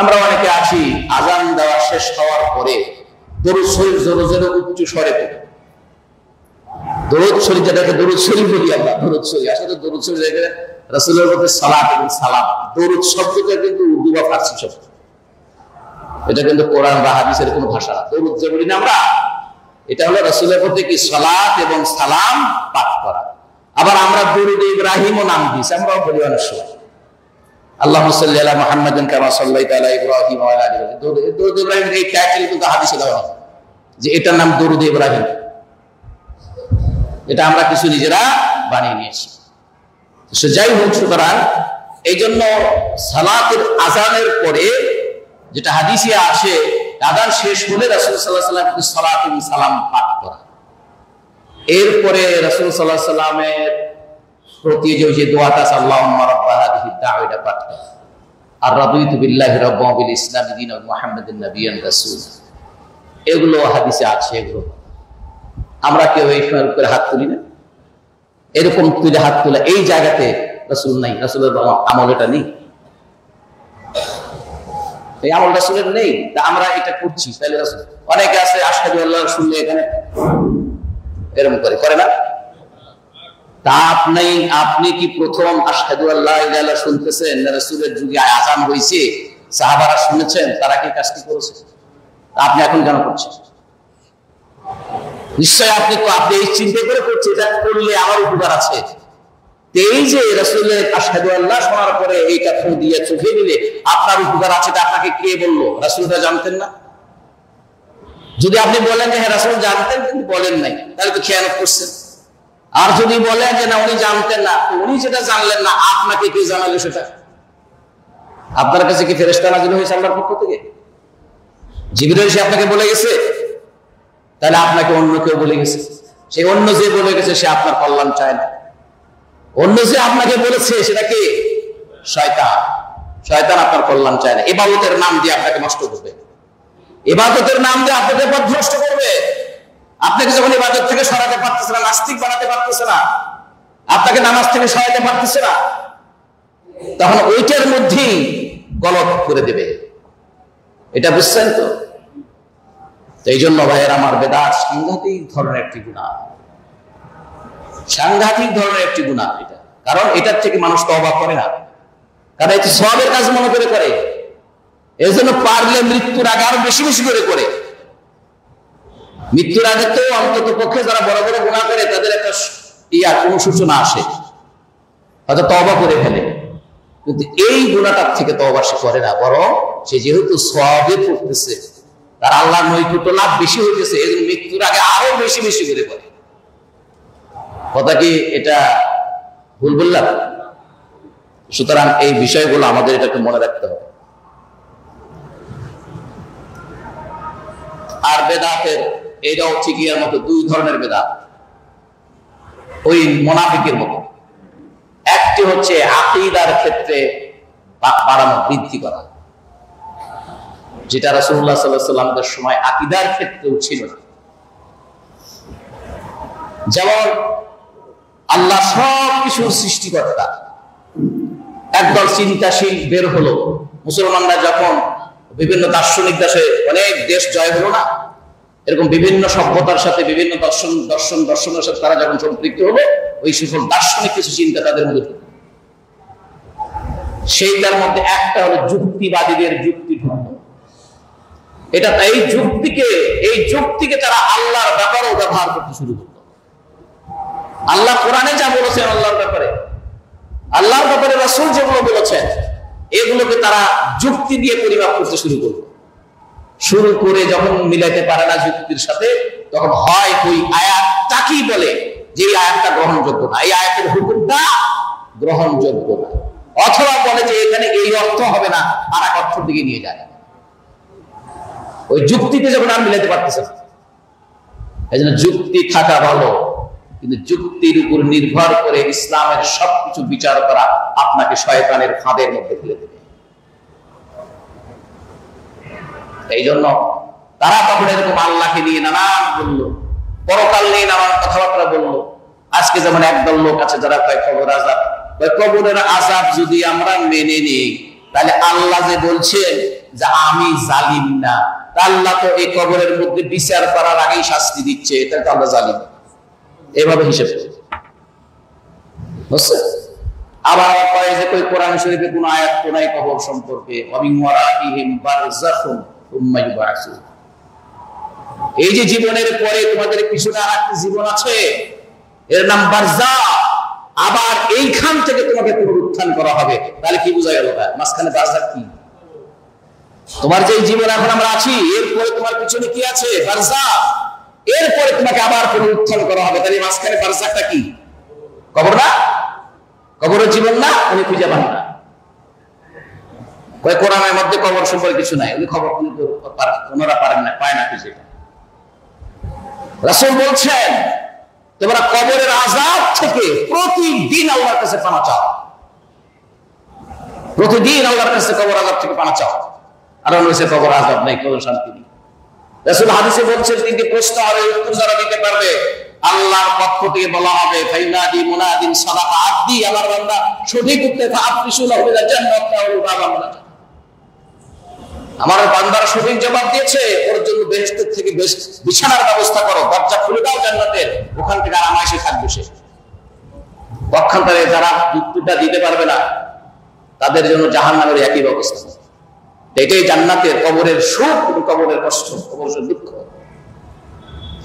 আমরা অনেকে আছি আজান দেওয়া শেষ হওয়ার পরে দরুদ শরীফ জোরে জোরে উচ্চ স্বরে পড়ি, দরুদ শরীফ যেটাকে দরুদ শরীফ বলি আমরা, দরুদ শরীফ আসলে দরুদ শরীফ রাসূলের মধ্যে সালাত এবং সালাম, দরুদ শব্দটা কিন্তু উর্দু বা ফারসি শব্দ। এটা কিন্তু কোরআন বা হাদিসের কোনো ভাষা না। দরুদ যে বলি না আমরা, এটা হলো রাসূলের প্রতি কি সালাত এবং সালাম পাঠ করা। আবার আমরা দরুদ ইব্রাহিমও নাম দিয়েছি, আমরাও বলি অনেক সময় আল্লাহুম্মা সাল্লি আলা মুহাম্মাদিন কামা সাল্লাইতা আলা ইব্রাহিম ওয়া আলা আলি ইব্রাহিম। দরুদ ইব্রাহিম এই টাইটেল কিন্তু হাদিসে দেওয়া হয় যে এটার নাম দরুদ ইব্রাহিম। এটা আমরা কিছু নিজেরা বানিয়ে নিয়েছি। সে যাই হোক, সুতরাং এই জন্য সালাতের আযানের পরে যেটা হাদিসে আসে, আযান শেষ হলে রাসূল সাল্লাল্লাহু আলাইহি ওয়াসাল্লাম সালাত এবং সালাম পাঠ করা। এরপরে রাসূল সাল্লাল্লাহু আলাইহি ওয়াসাল্লামের প্রতি যে দোয়াটা আছে আল্লাহুম্মা রাব্বা হাযিহি দাওয়াতা পাঠ করা, আর রাদিতু বিল্লাহি রাব্বান ওয়া বিল ইসলামি দীনান ওয়া মুহাম্মাদিন নাবিয়্যান রাসূল, এগুলো হাদিসে আছে। এগুলো আমরা কেউ এই সময় করে হাত তুলি না, এরকম তুলে হাত তোলা এই জায়গাতে রাসূল নাই, রাসূলের আমল এটা নেই, এই আমল রাসূলের নেই। তা আমরা এটা করছি, তাহলে রাসূল অনেকে আছে আশহাদু আল্লাহ শুনলে এখানে এরকম করে না। তা আপনি কি প্রথম আশহাদু আল্লাহ ইলাহা ইল্লাল্লাহ শুনতেছেন না রাসূলের যুগে আযান হইছে, সাহাবারা শুনেছেন, তারা কি কাজটি করেছে? আপনি এখন কেন করছেন? নিশ্চয় আপনি এই চিন্তা করে করছেন এটা করলে আমার উপকার আছে। এই যে রাসূলের আশহাদু আল্লাহ শোনার পরে এই কথা দিয়ে চোখে দিলে আপনার উপকার আছে, তা আপনাকে কে বললো? রাসূলরা জানতেন না? যদি আপনি বলেন যে হ্যাঁ রাসূল জানতেন কিন্তু বলেন নাই, তাহলে তো খেয়ানত করছেন। আর যদি বলেন যে না উনি জানতেন না, উনি যেটা জানলেন না আপনাকে কে জানালো সেটা? আপনার কাছে কি ফেরেশতা নাযিল হয়েছে আল্লাহর পক্ষ থেকে? জিবরাইল এসে আপনাকে বলে গেছে? তাহলে আপনাকে অন্য কেউ বলে গেছে, সেই অন্য যে বলে গেছে সে আপনার কল্যাণ চায় না। অন্য যে আপনাকে বলেছে সেটা কি? শয়তান। শয়তান আপনার কল্যাণ চায় না। ইবাদতের নাম দিয়ে আপনাকে নষ্ট করবে, ইবাদতের নাম দিয়ে আপনাকে পথভ্রষ্ট করবে। আপনাকে যখন ইবাদত থেকে সরাতে পারতেছে না, নাস্তিক বানাতে পারতেছে না, আপনাকে নামাজ থেকে সরাতে পারতেছে না, তখন ওইটার মধ্যেই গলত করে দেবে। এটা বুঝছেন তো? এই জন্য ভাইয়ের আমার, বেদাত সাংঘাতিক ধরনের একটি গুনাহ, সাংঘাতিক ধরনের একটি গুনাহ এটা। কারণ এটার থেকে মানুষ তওবা করে না, কারণ এটা সওয়াবের কাজ মনে করে। এই জন্য পারলে মৃত্যুর আগে আরো বেশি বেশি করে। মৃত্যুর আগে তো অন্তত পক্ষে যারা বড় বড় গুনাহ করে তাদের একটা অনুশোচনা আসে, হয়তো তওবা করে ফেলে। কিন্তু এই গুনাহটার থেকে তওবা সে করে না, বরং সে যেহেতু সওয়াবে করতেছে, তার আল্লাহর নৈকট্য লাভ বেশি হইতেছে, এই জন্য মৃত্যুর আগে আরো বেশি বেশি করে। কথা কি এটা ভুল বললাম? সুতরাং এই বিষয়গুলো আমাদের এটাকে মনে রাখতে হবে। আর বেদাতের এটাও ঠিক এর মতো দুই ধরনের বেদাত, ওই মুনাফিকের মতো। একটি হচ্ছে আকীদার ক্ষেত্রে বাড়ানো, বৃদ্ধি করা, যেটা রাসূলুল্লাহ সাল্লাল্লাহু আলাইহি ওয়াসাল্লামের সময় আকীদার ক্ষেত্রেও ছিল না। যেমন আল্লাহ সবকিছুর সৃষ্টিকর্তা, একদল চিন্তাশীল বের হলো, মুসলমানরা যখন বিভিন্ন দার্শনিক দেশে অনেক দেশ জয় হলো না, এরকম বিভিন্ন সভ্যতার সাথে বিভিন্ন দর্শনের সাথে তারা যখন সম্পৃক্ত হলো, ওই সকল দার্শনিক কিছু চিন্তা তাদের মধ্যে, সেইটার মধ্যে একটা হলো যুক্তিবাদীদের যুক্তি ঢুকলো। এটা এই যুক্তিকে তারা আল্লাহর ব্যাপারেও ব্যবহার করতে শুরু করলো। আল্লাহ কোরআনে যা বলেছেন আল্লাহর ব্যাপারে রাসূল যেগুলো বলেছেন, এগুলোকে তারা যুক্তি দিয়ে পরিমাপ করতে শুরু করে যখন মিলাইতে পারে না যুক্তির সাথে, তখন হয় ওই আয়াতটাকেই বলে যে এই আয়াতটা গ্রহণযোগ্য না, এই আয়াতের হুকুমটা গ্রহণযোগ্য না, অথবা বলে যে এখানে এই অর্থ হবে না, আর এক অর্থের দিকে নিয়ে যায়। ওই যুক্তিতে যখন আর মিলাইতে পারতেছে না, এই জন্য যুক্তি থাকা ভালো, কিন্তু যুক্তির উপর নির্ভর করে ইসলামের সবকিছু বিচার করা আপনাকে শয়তানের ফাঁদের মধ্যে ফেলে দেবে। এই জন্য তারা তখন এরকম আল্লাহকে নিয়ে নানান বললো, পরকাল নিয়ে নানান কথাবার্তা বললো। আজকে যেমন একদল লোক আছে যারা কয় কবর আযাব, কবরের আযাব যদি আমরা মেনে নিই, তাহলে আল্লাহ যে বলছেন যে আমি জালিম না, আল্লাহ তো এই কবরের মধ্যে বিচার করার আগেই শাস্তি দিচ্ছে, তাহলে তো আল্লাহ জালিম। এভাবে হিসেব বুঝছে? আবার কয় যে কোরআন শরীফে কোন আয়াত কোন কবর সম্পর্কে, ওয়ামিন ওয়ারাইহিম বারযাখুন সুম্মা ইউবাসুন। এই যে জীবনের পরে তোমাদের পিছনে আরেকটি জীবন আছে, এর নাম বারজাখ। আবার এইখান থেকে তোমাকে পুনরুত্থান করা হবে। তাহলে কি বোঝা গেল? মাঝখানে বারজাখ কি? তোমার যে জীবন এখন আমরা আছি, এরপরে তোমার পিছনে কি আছে? বারজাখ। এরপরে তোমাকে আবার পুনরুত্থান করা হবে। তাহলে মাঝখানে বারজাখটা কি? কবর না? কবরের জীবন না? উনি খুঁজে পান না। কোরআনের মধ্যে কবর সম্পর্কে কিছু নাই, উনি খবর ওনারা পারেন না, পায় না খুঁজে। রাসূল বলছেন তোমরা কবরের আযাব থেকে প্রতিদিন আল্লাহর কাছে পানা চাও, প্রতিদিন আল্লাহর কাছে কবর আযাব থেকে পানা চাও। আর অন্য কবর আযাব নেই, কবর শান্তি নেই। রাসূল হাদিসে বলছেন তিনটি প্রশ্ন হবে, উত্তর যারা দিতে পারবে আল্লাহর পক্ষ থেকে বলা হবে ফাইনাদি মুনাদিন সাদাকা আব্দি, আমার বান্দা সঠিক উত্তর ফাআফরিশু লাহু মিনাল জান্নাতি ওয়া বাবা মুনাজাত। আমার বান্দার সঠিক জবাব দিয়েছে, ওর জন্য বেহেশত থেকে বিছানার ব্যবস্থা করো, দরজা খুলে দাও জান্নাতের, ওখান থেকে আরামায়েশে থাকবে সে। পক্ষান্তরে যারা উত্তরটা দিতে পারবে না তাদের জন্য জাহান্নামের একই ব্যবস্থা। এটাই জান্নাতের কবরের সুখ, কবরের কষ্ট, কবরের দুঃখ।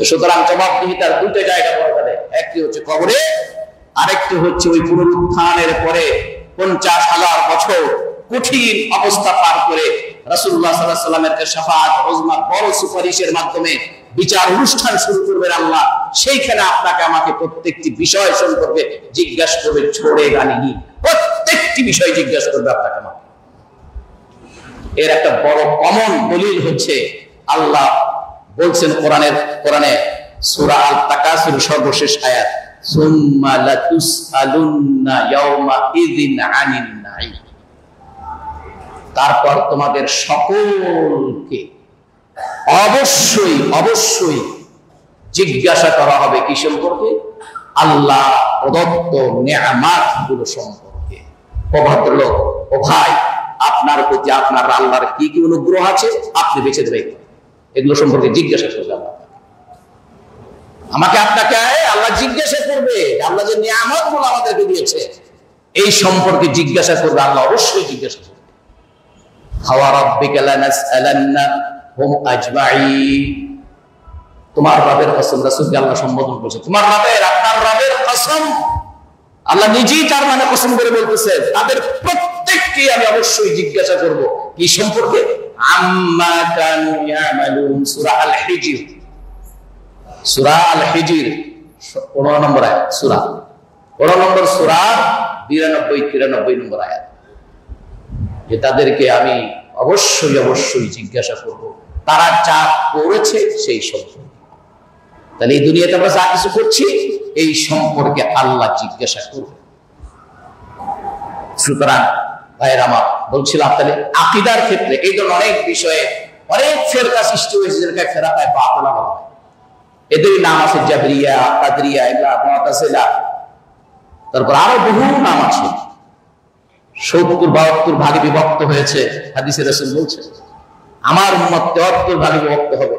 সুতরাং জবাবদিহিতার দুটো জায়গা পাওয়া যায়, একটি হচ্ছে কবরে, আরেকটি হচ্ছে ওই পুনরুত্থানের পরে 50,000 বছর কঠিন অবস্থা পার করে রাসূলুল্লাহ সাল্লাল্লাহু আলাইহি ওয়াসাল্লামের শাফাআত উযমা বড় সুপারিশের মাধ্যমে বিচার অনুষ্ঠান শুরু করবেন আল্লাহ। সেইখানে আপনাকে আমাকে প্রত্যেকটি বিষয় সম্পর্কে জিজ্ঞাসা করবে, ছোড়ে গানি প্রত্যেকটি বিষয় জিজ্ঞাসা করবে আপনাকে আমাকে। এর একটা বড় কমন দলিল হচ্ছে আল্লাহ বলছেন কোরআনে সূরা আল তাকাসুর সর্বশেষ আয়াত, সুম্মা লাতুসআলুন্না ইয়াওমা ইযিন আনিন নাঈম। তারপর তোমাদের সকলকে অবশ্যই অবশ্যই জিজ্ঞাসা করা হবে কি সম্পর্কে? আল্লাহ প্রদত্ত নেয়ামাত গুলো সম্পর্কে। ও ভদ্রলোক, ও ভাই, আপনার প্রতি আপনার আল্লাহর কি কি অনুগ্রহ আছে আপনি বেঁচে দেবেন, এগুলো সম্পর্কে জিজ্ঞাসা করবে আল্লাহ। আমাকে আপনাকে আল্লাহ জিজ্ঞাসা করবে, আল্লাহ যে নিয়ামত গুলো আমাদেরকে দিয়েছে এই সম্পর্কে জিজ্ঞাসা করবে আল্লাহ, অবশ্যই জিজ্ঞাসা করবে। হাওয়া রাব্বিকা লানাসআলান্নাহুম আজমাইন। তোমার রবের কসম, রাসূলকে আল্লাহ সম্বোধন করছে তোমার রবের, আপনার রবের কসম। আল্লাহ নিজেই তার মানে কসম করে বলতেছে তাদের প্রত্যেককে আমি অবশ্যই জিজ্ঞাসা করব কি সম্পর্কে? আম্মা কানু ইয়ামালুন। সূরা আল হিজর, সূরা আল হিজর 15 নম্বর আয়াত, সূরা 15 নম্বর সূরা 92-93 নম্বর আয়াত, যে তাদেরকে আমি অবশ্যই অবশ্যই জিজ্ঞাসা করব তারা যা করেছে সেই সম্পর্কে। তাহলে এই দুনিয়াতে আমরা যা কিছু করছি এই সম্পর্কে আল্লাহ জিজ্ঞাসা করবে। সুতরাং ভাইয়ের আমার বলছিলাম, তাহলে আকীদার ক্ষেত্রে এই জন্য অনেক বিষয়ে অনেক ফেরকা সৃষ্টি হয়েছে, যেটাকে ফেরাকায়ে বাতিলা বলা হয়। এদের নাম আছে জাবরিয়া, কাদরিয়া, এগুলা মুতাজিলা, তারপর আরো বহু নাম আছে। 70-72 ভাগে বিভক্ত হয়েছে। হাদিসে রাসূল বলছেন আমার উম্মত 73 ভাগে বিভক্ত হবে।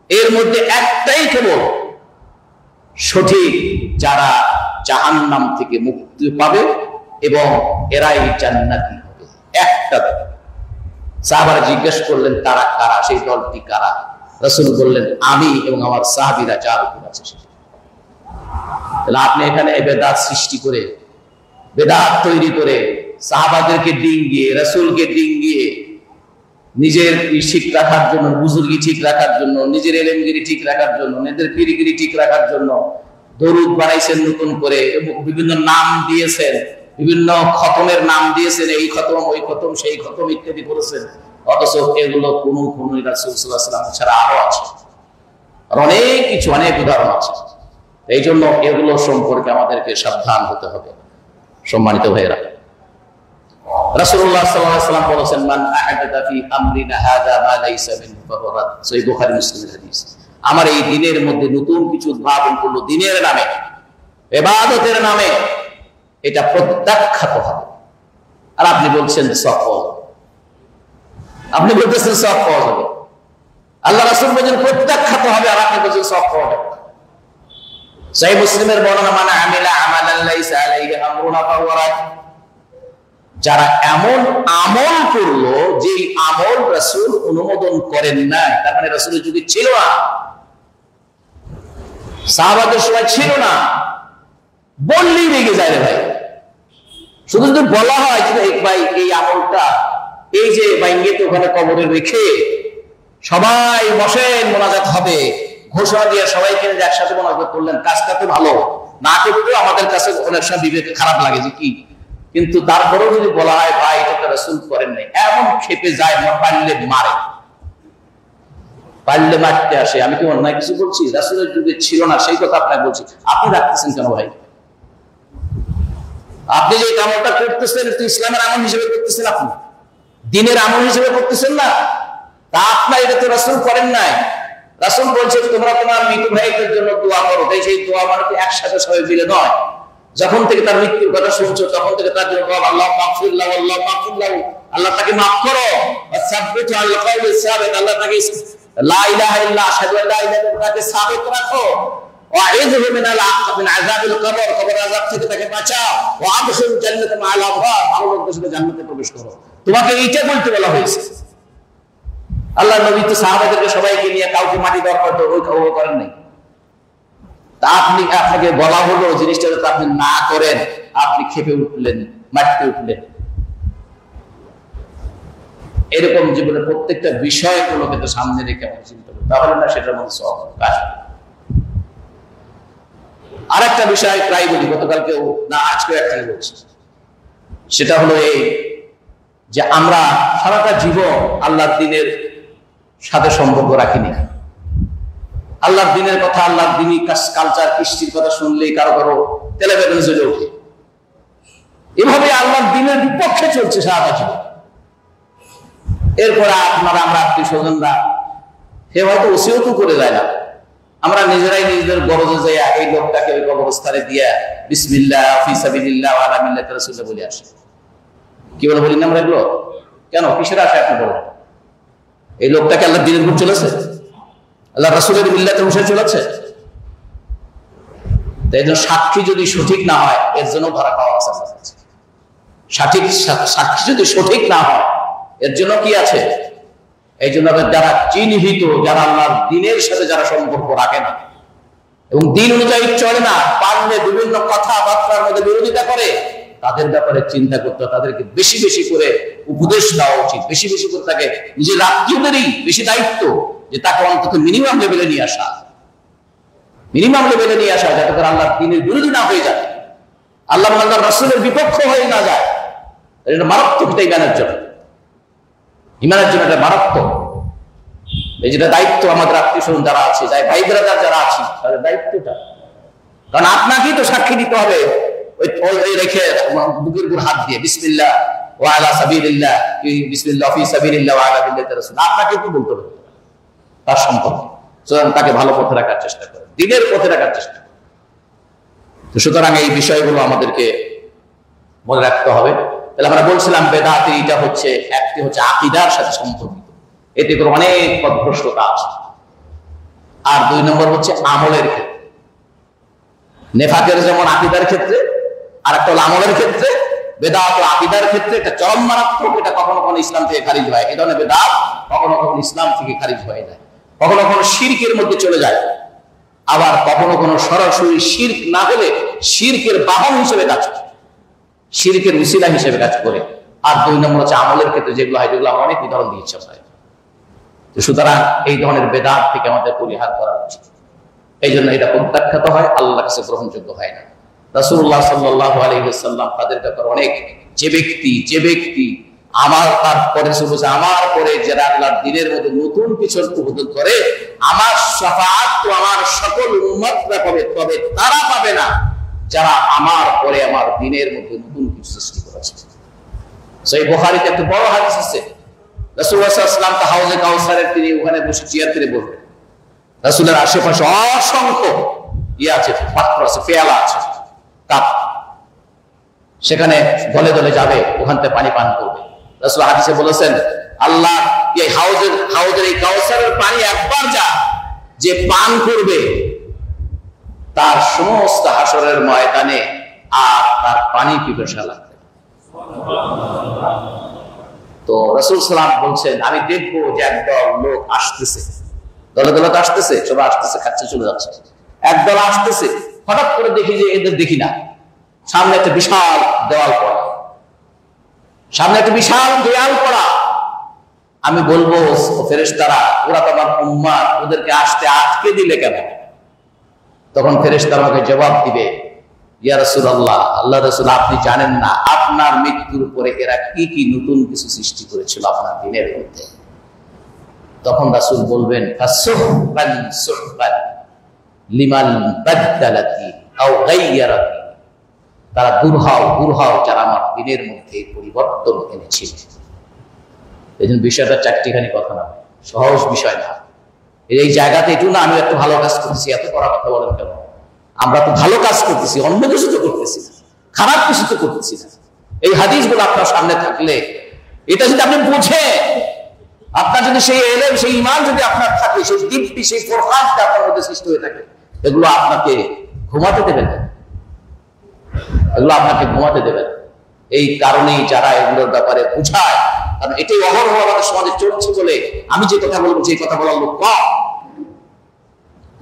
এর মধ্যে একটাই কেবল সঠিক, যারা জাহান্নাম থেকে মুক্তি পাবে এবং এরাই জান্নাতি হবে। একটা দল। সাহাবারা জিজ্ঞেস করলেন তারা কারা, সেই দলটি কারা? রাসূল বললেন আমি এবং আমার সাহাবীরা যার উপর আছে সেটা। তাহলে আপনি এখানে বেদাত সৃষ্টি করে, বেদাত তৈরি করে, সাহাবাদেরকে ডিঙ্গিয়ে, রাসূলকে ডিঙ্গিয়ে, নিজের ঠিক রাখার জন্য, বুজুর্গি ঠিক রাখার জন্য, নিজের এলেমগিরি ঠিক রাখার জন্য, নিজের পীরগিরি ঠিক রাখার জন্য দরুদ বানাইছেন নতুন করে, বিভিন্ন নাম দিয়েছেন, বিভিন্ন খতমের নাম দিয়েছেন, এই খতম, ওই খতম, সেই খতম ইত্যাদি করেছেন। অথচ এগুলো কোনো রাসূল সাল্লাল্লাহু আলাইহি ওয়াসাল্লাম ছাড়া আরো আছে, আর অনেক কিছু, অনেক উদাহরণ আছে। এই জন্য এগুলো সম্পর্কে আমাদেরকে সাবধান হতে হবে। সম্মানিত ভাইয়েরা, রাসূলুল্লাহ সাল্লাল্লাহু আলাইহি ওয়াসাল্লাম বলেছেন মান আহাদাথা ফি আমরিনা হাযা মা লাইসা মিনহু ফাহুয়া রাদ। সহিহ বুখারী মুসলিমের হাদিস। আমার এই দিনের মধ্যে নতুন কিছু উদ্ভাবন করলো দিনের নামে, ইবাদতের নামে, এটা প্রত্যাখ্যাত হবে। আর আপনি বলছেন সওয়াব পাওয়া যাবে, আপনি বলতেছেন সওয়াব পাওয়া যাবে। আল্লাহ রাসূল বলেন প্রত্যাখ্যাত হবে, আর আপনি বলছেন সওয়াব পাওয়া যাবে। সহিহ মুসলিমের বর্ণনা, মান আমিলা আমালান লাইসা আলাইহি আমরুনা ফাহুয়া রাদ। যারা এমন আমল করলো যে আমল রাসূল অনুমোদন করেন না, তার মানে রাসূলের যুগে ছিল না, সাহাবাদের সময় ছিল না, বললেই রেগে যায় রে ভাই। শুধু যদি বলা হয় যে ভাই এই আমলটা এই যে বাইঙ্গেতে ওখানে কবরে রেখে সবাই বসেন, মোনাজাত হবে, ঘোষণা দিয়ে সবাইকে একসাথে মোনাজাত করলেন, কাজটা তো ভালো, না করলেও আমাদের কাছে অনেক সময় বিবেকে খারাপ লাগে যে কি, কিন্তু তারপরেও যদি বলা হয় ভাই এটা রাসূল করেন নাই, এমন খেপে যায়, পারলে মারে, পারলে মারতে আসে। আমি কি অন্যায় কিছু বলছি? রাসূলের যুগে ছিল না সেই কথা আপনাকে বলছি, আপনি রাখতেছেন কেন ভাই? আপনি যে কামটা করতেছেন ইসলামের আমল হিসেবে করতেছেন, আপনি দ্বীনের আমল হিসেবে করতেছেন না, তা আপনার এটা তো রাসূল করেন নাই। রাসূল বলছেন তোমরা তোমার মৃত ভাইদের জন্য দোয়া করো, তাই সেই দোয়া মানে একসাথে সবাই মিলে নয়, যখন থেকে তার মৃত্যুর কথা শুনছো তখন থেকে তার জন্য আল্লাহ মাগফির লাহু, আল্লাহ মাগফির লাহু, আল্লাহ তাকে মাফ করো, ওয়াসাব্বিতু আল কওলি সাবিত, আল্লাহ তাকে লা ইলাহা ইল্লা আশহাদু আল্লা ইলাহা ইল্লাল্লাহকে সাবিত রাখো, ওয়াইযহু মিনাল আযাবিল কবর, কবর আযাব থেকে তাকে বাঁচাও, ওয়া আবশির জান্নাত মা'আল আবরার, ভালো লোকদের সাথে জান্নাতে প্রবেশ করো। তোমাকে এইটা বলতে বলা হয়েছে। আল্লাহর নবী তো সাহাবাদেরকে সবাইকে নিয়ে কাউকে মাটি দেওয়ার পর ওই খবর করেন নাই। তা আপনাকে বলা হলো জিনিসটা যদি আপনি না করেন, আপনি খেপে উঠলেন, মাটিতে উঠলেন। এরকম জীবনের প্রত্যেকটা বিষয়গুলোকে তো সামনে রেখে আমাকে চিন্তা করতে, তাহলে না সেটার মধ্যে সব কাজ। আর একটা বিষয় প্রায় বলি, গতকালকেও না আজকেও একটা বলছি, সেটা হলো এই যে আমরা সারাটা জীবন আল্লাহর দ্বীনের সাথে সম্পর্ক রাখিনি। আল্লাহর দ্বীনের কথা, আল্লাহর দ্বীনি কালচার কৃষ্টির কথা শুনলেই কারো কারো তেলে বেগুনে জ্বলে ওঠে। এভাবে আল্লাহর দ্বীনের বিপক্ষে চলছে সারাটা জীবন। এরপরে আপনারা আমরা আত্মীয় স্বজনরা সে হয়তো ওসিয়তও করে যায় না, আমরা নিজেরাই নিজেদের গরজে যাইয়া এই লোকটাকে ওই কবরস্থানে দিয়া বিসমিল্লাহ ফি সাবিলিল্লাহ ওয়া আলা মিল্লাতি রাসূলিল্লাহ বলে আসে। কি বলে বলি না আমরা এগুলো? কেন, কিসের আশা আপনি বলেন? এই লোকটাকে আল্লাহর দ্বীনের উপর চলেছে, আল্লাহ রাসূলের মিল্লাতের অনুসারে চলেছে। তাই জন্য সাক্ষী যদি সঠিক না হয় এর জন্য ধরা খাওয়া আছে। সাক্ষী যদি সঠিক না হয় এর জন্য কি আছে? এই জন্য যারা চিহ্নিত, যারা আল্লাহর দ্বীনের সাথে যারা সম্পর্ক রাখে না এবং দ্বীন অনুযায়ী চলে না, পারলে বিভিন্ন কথাবার্তার মধ্যে বিরোধিতা করে, তাদের ব্যাপারে চিন্তা করতে, তাদেরকে বেশি বেশি করে উপদেশ দেওয়া উচিত, বেশি বেশি করে তাকে নিজের আত্মীয়দেরই বেশি দায়িত্ব যে তাকে অন্তত মিনিমাম লেভেলে নিয়ে আসা, যাতে করে আল্লাহর দ্বীনের বিরোধী না হয়ে যায়, আল্লাহ রাসূলের বিপক্ষ হয়ে না যায়। এটা মারাত্মক, এটা ইমানের জন্য এটা মারাত্মক। এই যেটা দায়িত্ব আমাদের আত্মীয় স্বজন যারা আছে, ভাই ব্রাদার যারা আছি, তাদের দায়িত্বটা, কারণ আপনাকেই তো সাক্ষী দিতে হবে ওই রেখে বুকের উপর হাত দিয়ে বিসমিল্লাহ ওয়া আলা সাবিলিল্লাহ, বিসমিল্লাহ ফি সাবিলিল্লাহ ওয়া আলা মিল্লাতি রাসূল, আপনাকে কি বলতে হবে তার সম্পর্কে। সুতরাং তাকে ভালো পথে রাখার চেষ্টা করে, দ্বীনের পথে রাখার চেষ্টা করে। তো সুতরাং এই বিষয়গুলো আমাদেরকে মনে রাখতে হবে। তাহলে আমরা বলছিলাম বেদাতের এটা হচ্ছে, একটি হচ্ছে আকীদার সাথে সম্পর্কিত, এতে করে অনেক পথভ্রষ্টতা আছে। আর দুই নম্বর হচ্ছে আমলের ক্ষেত্রে, নেফাকের যেমন আকীদার ক্ষেত্রে, আর একটা হলো আমলের ক্ষেত্রে। বেদাত ও আকীদার ক্ষেত্রে এটা চরম মারাত্মক, এটা কখনো কখনো ইসলাম থেকে খারিজ হয়। এই ধরনের বেদাত কখনো কখনো ইসলাম থেকে খারিজ হয়ে যায়, কখনো কখনো শিরকের মধ্যে চলে যায়, আবার কখনো কখনো সরাসরি শিরক না হলে শিরকের বাহন হিসেবে কাজ করে, শিরকের উসিলা হিসেবে কাজ করে। আর দুই নম্বর হচ্ছে আমলের ক্ষেত্রে যেগুলো হয়, যেগুলো আমরা অনেক উদাহরণ দিয়েছি। সুতরাং এই ধরনের বেদাত থেকে আমাদের পরিহার করা উচিত। এই জন্য এটা প্রত্যাখ্যাত হয়, আল্লাহর কাছে গ্রহণযোগ্য হয় না। রাসূলুল্লাহ সাল্লাল্লাহু আলাইহি ওয়াসাল্লাম তাদের ব্যাপারে অনেক, যে ব্যক্তি আমার পরে যারা আল্লাহর দ্বীনের মধ্যে নতুন কিছু উদ্বোধন করে, আমার শাফাআত তো আমার সকল উম্মতরা পাবে, তবে তারা পাবে না যারা আমার পরে আমার দ্বীনের মধ্যে নতুন কিছু সৃষ্টি করেছে। সহিহ বুখারীতে একটা বড় হাদিস আছে, রাসূলুল্লাহ সাল্লাল্লাহু আলাইহি ওয়াসাল্লাম হাউজে কাউসারের তিনি ওখানে বসে চেয়ার করে বসবেন, রাসূলের আশেপাশে অসংখ্য আছে, পাত্র আছে, পেয়ালা আছে, কাপ, সেখানে দলে দলে যাবে, ওখান থেকে পানি পান করবে। রাসূল হাদিসে বলেছেন, আল্লাহ এই হাউজের এই কাউসারের পানি একবার যে পান করবে, তার সমস্ত হাসরের ময়দানে আর তার পানি পিপাসা লাগবে। তো রাসূল সাল্লাল্লাহু আলাইহি ওয়াসাল্লাম বলছেন, আমি দেখবো যে একদল লোক আসতেছে, দলে দলে তো আসতেছে, সবাই আসতেছে, খাচ্ছে, চলে যাচ্ছে। একদল আসতেছে, হঠাৎ করে দেখি যে এদের দেখি না, সামনে একটা বিশাল দেওয়াল পড়া, সামনে একটা বিশাল দেওয়াল পড়া। আমি বলবো, ফেরেশতারা, ওরা তো আমার উম্মাত, ওদেরকে আসতে আটকে দিলে কেন? তখন ফেরেশতারা আমাকে জবাব দিবে, ইয়া রাসূলুল্লাহ, আল্লাহ রাসূল, আপনি জানেন না আপনার মৃত্যুর পরে এরা কি কি নতুন কিছু সৃষ্টি করেছিল আপনার দিনের মধ্যে। তখন রাসূল বলবেন, ফাসুহবান সুহবান লিমান বাদদালাতি আও গায়্যারাতি, তারা দুরহাও দুরহাও যারা আমার দিনের মধ্যে পরিবর্তন এনেছিল। এই জন্য বিষয়টা চারটিখানি কথা না, সহজ বিষয় না। এই জায়গাতে একটু না, আমি এত ভালো কাজ করতেছি, এত কড়া কথা বলেন কেন? আমরা তো ভালো কাজ করতেছি, অন্য কিছু তো করতেছি না, খারাপ কিছু তো করতেছি না। এই হাদিসগুলো আপনার সামনে থাকলে, এটা যদি আপনি বুঝেন, আপনার যদি সেই এলেম, সেই ঈমান যদি আপনার থাকে, সেই দীপ্তি, সেই প্রকাশটা আপনার মধ্যে সৃষ্টি হয়ে থাকে, এগুলো আপনাকে ঘুমাতে দেবে না, এগুলো আপনাকে ঘুমাতে দেবে না। এই কারণেই যারা এগুলোর ব্যাপারে বুঝায়, কারণ এটাই অহরহ আমাদের সমাজে চলছে বলে আমি যে কথা বলবো, যে কথা বলার লোক কম।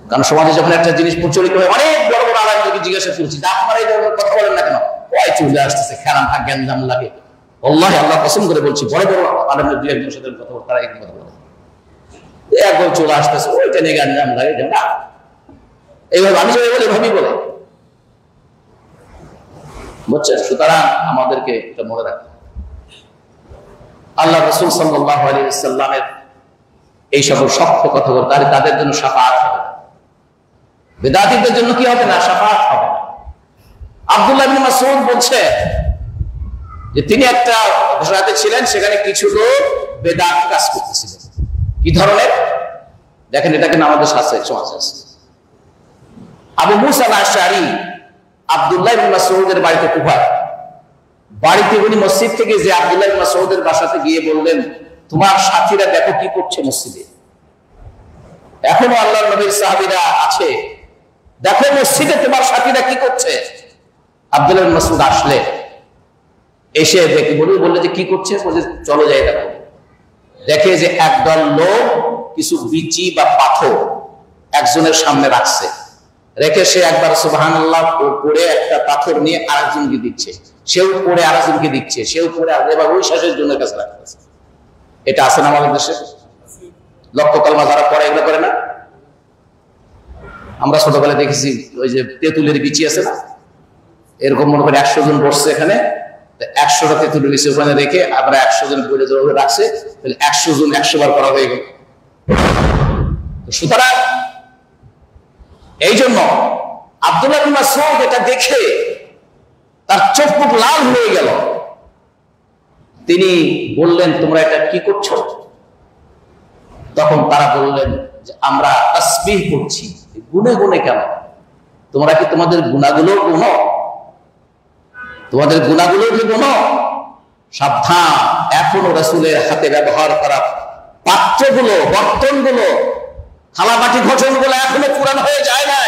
কারণ সমাজে যখন একটা জিনিস প্রচলিত হয়, অনেক বড় বড় আলেমদেরকে জিজ্ঞাসা করছি যে আপনারা এই ধরনের কথা বলেন না কেন? ওই চলে আসতেছে, খেলাম হাক জ্ঞান লাগে। আল্লাহ আল্লাহ কসম করে বলছি, বড় বড় আলেমদের দুই একজনের সাথে কথা বলে, তারা এই কথা বলে, একবার চলে আসতেছে, ওইটা নিয়ে জ্ঞান লাগে না, এইভাবে আমি যেভাবে বলে এভাবেই বলে, বুঝছেন? সুতরাং আমাদেরকে এটা মনে রাখতে, আল্লাহ রাসূল সাল্লাল্লাহু আলাইহি ওয়াসাল্লামের এই সকল শক্ত কথা বলে তাদের জন্য শাফাআত হবে না, বিদআতীদের জন্য কি হবে না? শাফাআত হবে না। আব্দুল্লাহ ইবনে মাসউদ বলছে যে তিনি একটা ঘোষণাতে ছিলেন, সেখানে কিছু লোক বেদাত কাজ করতেছিলেন। কি ধরনের? দেখেন, এটা কিন্তু আমাদের সমাজে আছে। আবু মুসা আল-আশআরী আব্দুল্লাহ ইবনে মাসউদের বাড়িতে কুফায়, বাড়িতে উনি মসজিদ থেকে যে আব্দুল্লাহ ইবনে মাসউদের বাসাতে গিয়ে বললেন, তোমার সাথীরা দেখো কি করছে মসজিদে, এখনো আল্লাহর নবীর সাহাবীরা আছে, দেখো মসজিদে তোমার সাথীরা কি করছে। আব্দুল্লাহ ইবনে মাসউদ আসলে, এসে দেখে বললে যে কি করছে, বলে চলো যাই দেখো। দেখে যে একদল লোক কিছু বিচি বা পাথর একজনের সামনে রাখছে, রেখে সে একবার সুবহানাল্লাহ পড়ে একটা পাথর নিয়ে আরেকজনকে দিচ্ছে, সেও পড়ে আরেকজনকে দিচ্ছে, সেও পড়ে এবার ওই শ্বাসের জন্য কাছে রাখতেছে। এটা আছে না আমাদের দেশে? লক্ষ কলমা যারা পড়ে, এগুলো করে না? আমরা ছোটবেলায় দেখেছি, ওই যে তেঁতুলের বিচি আছে না, এরকম মনে করে 100 জন বসছে এখানে, 100টা তেঁতুলের বিচি ওখানে রেখে আবার 100 জন পড়ে জড়ো রাখছে, তাহলে 100 জন 100 বার করা হয়ে গেল। সুতরাং এই জন্য আব্দুল্লাহ ইবনে মাসউদ এটা দেখে তার চোখ মুখ লাল হয়ে গেল। তিনি বললেন, তোমরা এটা কি করছো? তখন তারা বললেন যে আমরা তাসবিহ করছি। গুনে গুনে কেন? তোমরা কি তোমাদের গুনাহগুলো গুনো? তোমাদের গুনাহগুলো কি গুনো? সাবধান, এখনো রাসূলের হাতে ব্যবহার করা পাত্রগুলো, বর্তনগুলো, থালাবাটি ঘটনগুলো এখনো পুরান হয়ে যায় না।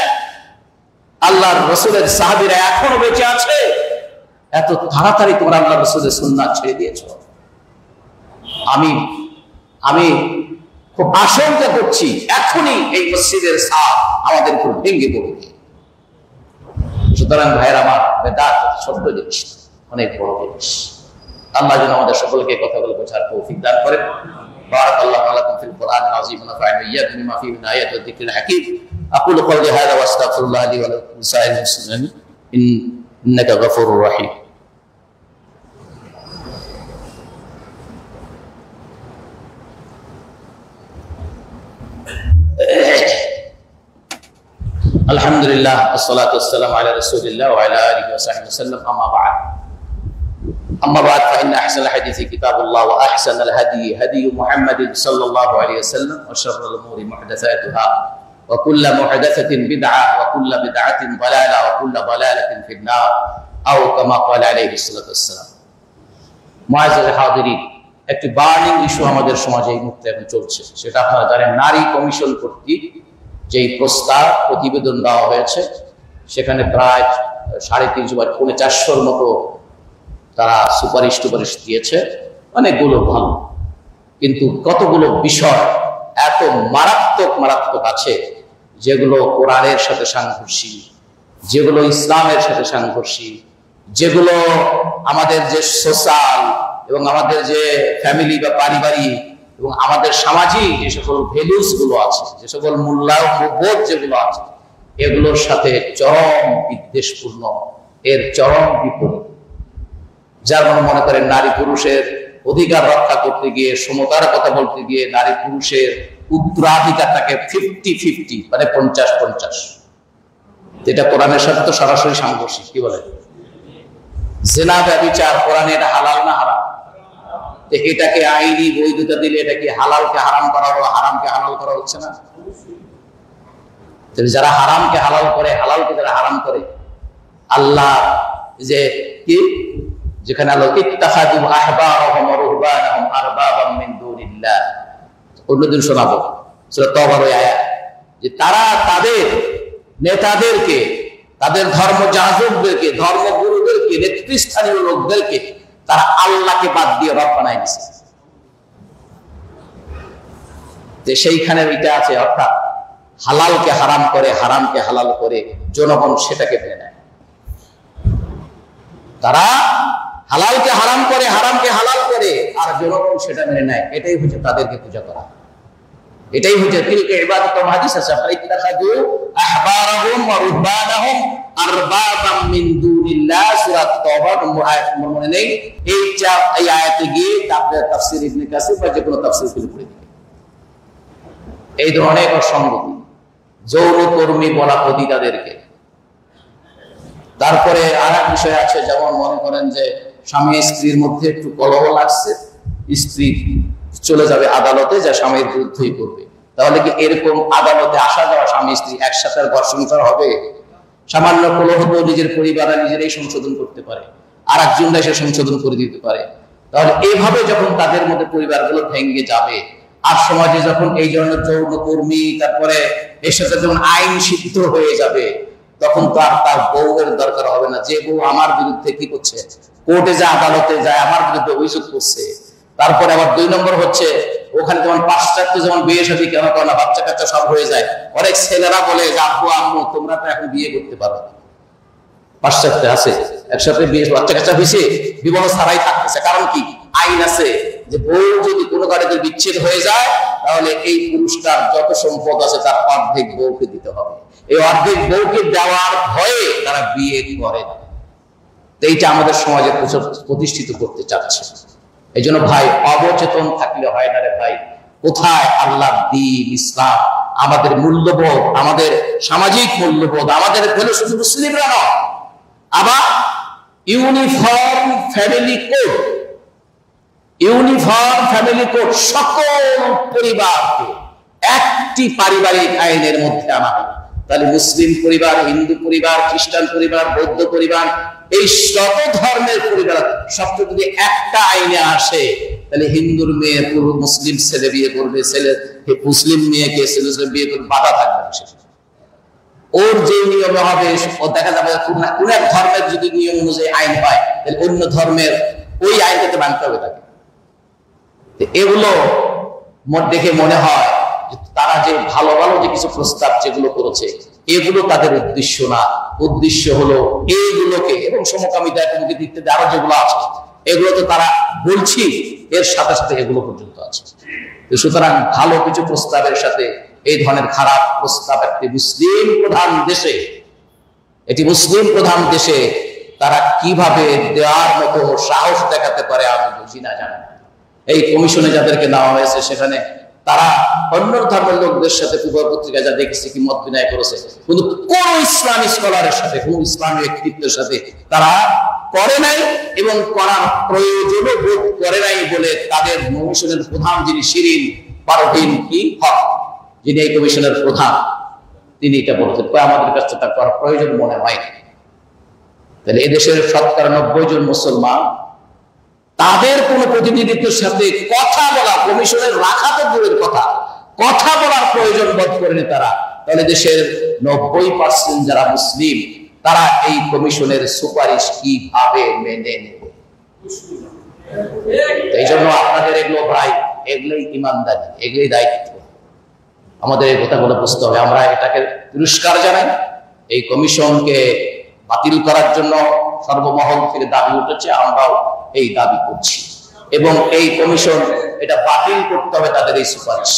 আল্লাহর রাসূলের সাহাবীরা এখনো বেঁচে আছে, এত তাড়াতাড়ি তোমরা আল্লাহর রাসূলের সুন্নাত ছেড়ে দিয়েছো। আমি খুব আশঙ্কা করছি এখনই এই মসজিদের ছাদ আমাদের উপর ভেঙে পড়বে। সুতরাং ভাইয়ের আমার, বেদাত ছোট্ট জিনিস, অনেক বড় জিনিস। আল্লাহ যেন আমাদের সকলকে কথাগুলো বোঝার তৌফিক দান করেন। বারাকাল্লাহু লাকুম ফিল কুরআনিল আযীম ওয়া নাফা'নি ওয়া ইয়্যাকুম বিমা ফীহি মিন আয়াতি ওয়া যিকরিল হাকীম। আকুলু কওলি হাযা ওয়া আস্তাগফিরুল্লাহ লি ওয়া লাকুম লিসাইরিল মুসলিমিন ইন্নাকা গফুরুর রহিম। আলহামদুলিল্লাহ, আসসালাতু ওয়াসসালামু আলা রাসূলিল্লাহ ওয়া আলা আলিহি ওয়া সাহবিহি ওয়াসাল্লাম। أما بعد فإن أحسن الحديث كتاب الله وأحسن الهدي هدي محمد صلى الله عليه وسلم وشر الأمور محدثاتها وكل محدثة بدعة وكل بدعة ضلالة وكل ضلالة في النار أو كما قال عليه الصلاة والسلام. معزز الحاضرين, একটি বার্নিং ইস্যু আমাদের সমাজে এই মুহূর্তে এখন চলছে, সেটা আপনারা জানেন। নারী কমিশন কর্তৃক যেই প্রস্তাব প্রতিবেদন দেওয়া হয়েছে, সেখানে প্রায় 350 বা 450 মতো তারা সুপারিশ দিয়েছে, অনেকগুলো ভালো, কিন্তু কতগুলো বিষয় এত মারাত্মক আছে যেগুলো কোরআনের সাথে সাংঘর্ষিক, যেগুলো ইসলামের সাথে সাংঘর্ষিক, যেগুলো আমাদের যে সোশ্যাল এবং আমাদের যে ফ্যামিলি বা পারিবারিক এবং আমাদের সামাজিক যে সকল ভ্যালুস গুলো আছে, যে সকল মূল্যবোধ যেগুলো আছে, এগুলোর সাথে চরম বিদ্বেষপূর্ণ, এর চরম বিপরীত। যার মনে করেন নারী পুরুষের অধিকার রক্ষা করতে গিয়ে, সমতার কথা বলতে গিয়ে নারী পুরুষের উত্তরাধিকারটাকে 50-50, মানে 50-50, যেটা কোরআনের সাথে তো সরাসরি সাংঘর্ষিক। কি বলে? জিনা ব্যভিচার কোরআনে এটা হালাল না হারাম? এটাকে আইনি বৈধতা দিলে এটা কি হালালকে হারাম করা হলো, হারামকে হালাল করা হচ্ছে না? যারা হারামকে হালাল করে, হালালকে যারা হারাম করে, আল্লাহ যে কি যেখানে আল্লাহ ইত্তাখাযু আহবারহুম ওয়া রুহবানাহুম আরবাবাম মিন দুনিল্লাহ, অন্যদিন শোনাবো সূরা তওবার ওই আয়াত, যে তারা তাদের নেতাদেরকে, তাদের ধর্মযাজকদেরকে, ধর্মগুরুদেরকে, নেতৃস্থানীয় লোকদেরকে তারা আল্লাহকে বাদ দিয়ে রব বানায় নিছে। যে সেইখানে ওইটা আছে, অর্থাৎ হালালকে হারাম করে, হারামকে হালাল করে জনগণ সেটাকে মেনে নেয়। তারা হালালকে হারাম করে, হারামকে হালাল করে, আর জনগণ সেটা মেনে নেয়। এটাই হচ্ছে তাদেরকে পূজা করা, এটাই হচ্ছে তিলকা ইবাদাতুল হাদিস আছে, ফাইত্তাখাযু আহবারহুম ওয়া রুহবানাহুম আরবাবাম মিন দুনিল্লাহ, সূরা তাওবা নম্বর আয়াত মনে নেই, এই আয়াতে গিয়ে তাফসীর ইবনে কাসির বা যে কোনো তাফসীর খুলে পড়ে দিবে। এই ধরনের অসঙ্গতি, যৌনকর্মী বলা পতিতাদেরকে। তারপরে আর এক বিষয় আছে, যেমন মনে করেন যে স্বামী স্ত্রীর মধ্যে একটু কলহ লাগছে, স্ত্রী চলে যাবে আদালতে, যা স্বামীর বিরুদ্ধেই করবে, তাহলে কি এরকম আদালতে আসা যাওয়া স্বামী স্ত্রী একসাথে ঘর সংসার হবে? সামান্য কলহ তো নিজের পরিবার নিজেরাই সংশোধন করতে পারে, আর একজনরা সে সংশোধন করে দিতে পারে। তাহলে এইভাবে যখন তাদের মধ্যে পরিবারগুলো ভেঙে যাবে, আর সমাজে যখন এই ধরনের যৌনকর্মী, তারপরে এর সাথে যখন আইন সিদ্ধ হয়ে যাবে, তখন তো আর তার বউয়ের দরকার হবে না। যে বউ আমার বিরুদ্ধে কি করছে, কোর্টে যায়, আদালতে যায়, আমার বিরুদ্ধে অভিযোগ করছে। তারপরে আবার 2 নম্বর হচ্ছে, ওখানে যেমন পাশ্চাত্য যেমন বিয়ে শাদী কেন করে না, বাচ্চা কাচ্চা সব হয়ে যায়। অনেক ছেলেরা বলে যে আব্বু আম্মু তোমরা তো এখন বিয়ে করতে পারো, পাশ্চাত্যে আছে একসাথে বিয়ে, বাচ্চা কাচ্চা হয়েছে, বিবাহ ছাড়াই থাকতেছে। কারণ কি? আইন আছে যে বউ যদি কোনো কারণে বিচ্ছেদ হয়ে যায়, তাহলে এই পুরুষটার যত সম্পদ আছে তার অর্ধেক বউকে দিতে হবে। এই অর্ধেক বউকে দেওয়ার ভয়ে তারা বিয়ে করে না। এইটা আমাদের সমাজে প্রতিষ্ঠিত করতে চাচ্ছে। এই জন্য ভাই, অবচেতন থাকলে হয় না রে ভাই। কোথায় আল্লাহ দ্বীন, ইসলাম, আমাদের মূল্যবোধ, আমাদের সামাজিক মূল্যবোধ, আমাদের শুধু মুসলিমরা নয়, আবার uniform family code, uniform family code সকল পরিবারকে একটি পারিবারিক আইনের মধ্যে আনা হয়। তাহলে মুসলিম পরিবার, হিন্দু পরিবার, খ্রিস্টান পরিবার, বৌদ্ধ পরিবার, এই যত ধর্মের পরিবার সব যদি একটা আইনে আসে, তাহলে হিন্দুর মেয়ে পুরো মুসলিম ছেলে বিয়ে করবে, ছেলে মুসলিম মেয়েকে ছেলে বিয়ে করবে, বাধা থাকবে না। ওর যে নিয়মে হবে, ও দেখা যাবে কোন এক ধর্মের যদি নিয়ম অনুযায়ী আইন হয়, তাহলে অন্য ধর্মের ওই আইনটাকে মানতে হবে তাকে। এগুলো দেখে মনে হয় তারা যে ভালো ভালো যে কিছু প্রস্তাব যেগুলো করেছে, এগুলো তাদের উদ্দেশ্য না। উদ্দেশ্য হলো এইগুলোকে, এবং সমকামিতা দিতে আরো যেগুলো আছে, এগুলো তো তারা বলছি, এর সাথে সাথে এগুলো পর্যন্ত আছে। সুতরাং ভালো কিছু প্রস্তাবের সাথে এই ধরনের খারাপ প্রস্তাব একটি মুসলিম প্রধান দেশে, এটি মুসলিম প্রধান দেশে তারা কিভাবে দেওয়ার মতো সাহস দেখাতে পারে আমি বুঝি না, জানি। এই কমিশনে যাদেরকে নেওয়া হয়েছে, সেখানে তারা অন্য ধর্মের লোকদের সাথে পূর্ব পত্রিকা যা দেখেছে কি মত বিনিময় করেছে, কিন্তু কোন ইসলামী স্কলারের সাথে, কোন ইসলামী ব্যক্তিত্বের সাথে তারা করে নাই, এবং করার প্রয়োজনও বোধ করে নাই বলে তাদের কমিশনের প্রধান যিনি শিরিন পারভীন কি হক, যিনি এই কমিশনের প্রধান, তিনি এটা বলেছেন, আমাদের কাছে তা করার প্রয়োজন মনে হয় না। তাহলে এদেশের ৯০ জন মুসলমান, তাদের কোন প্রতিনিধিত্বের সাথে কথা বলা, কমিশনের রাখা তো দূরের কথা, কথা বলার প্রয়োজন বোধ করেনি তারা। তাহলে দেশের ৯০% যারা মুসলিম, তারা এই কমিশনের সুপারিশ কিভাবে মেনে নেবে? এই জন্য আপনাদের এগুলো ভাই, এগুলোই ইমানদারি, এগুলোই দায়িত্ব। আমাদের এই কথাগুলো বুঝতে হবে। আমরা এটাকে তিরস্কার জানাই। এই কমিশনকে বাতিল করার জন্য সর্বমহল থেকে দাবি উঠেছে, আমরাও এই দাবি করছি। এবং এই কমিশন এটা বাতিল করতে হবে, তাদের এই সুপারিশ।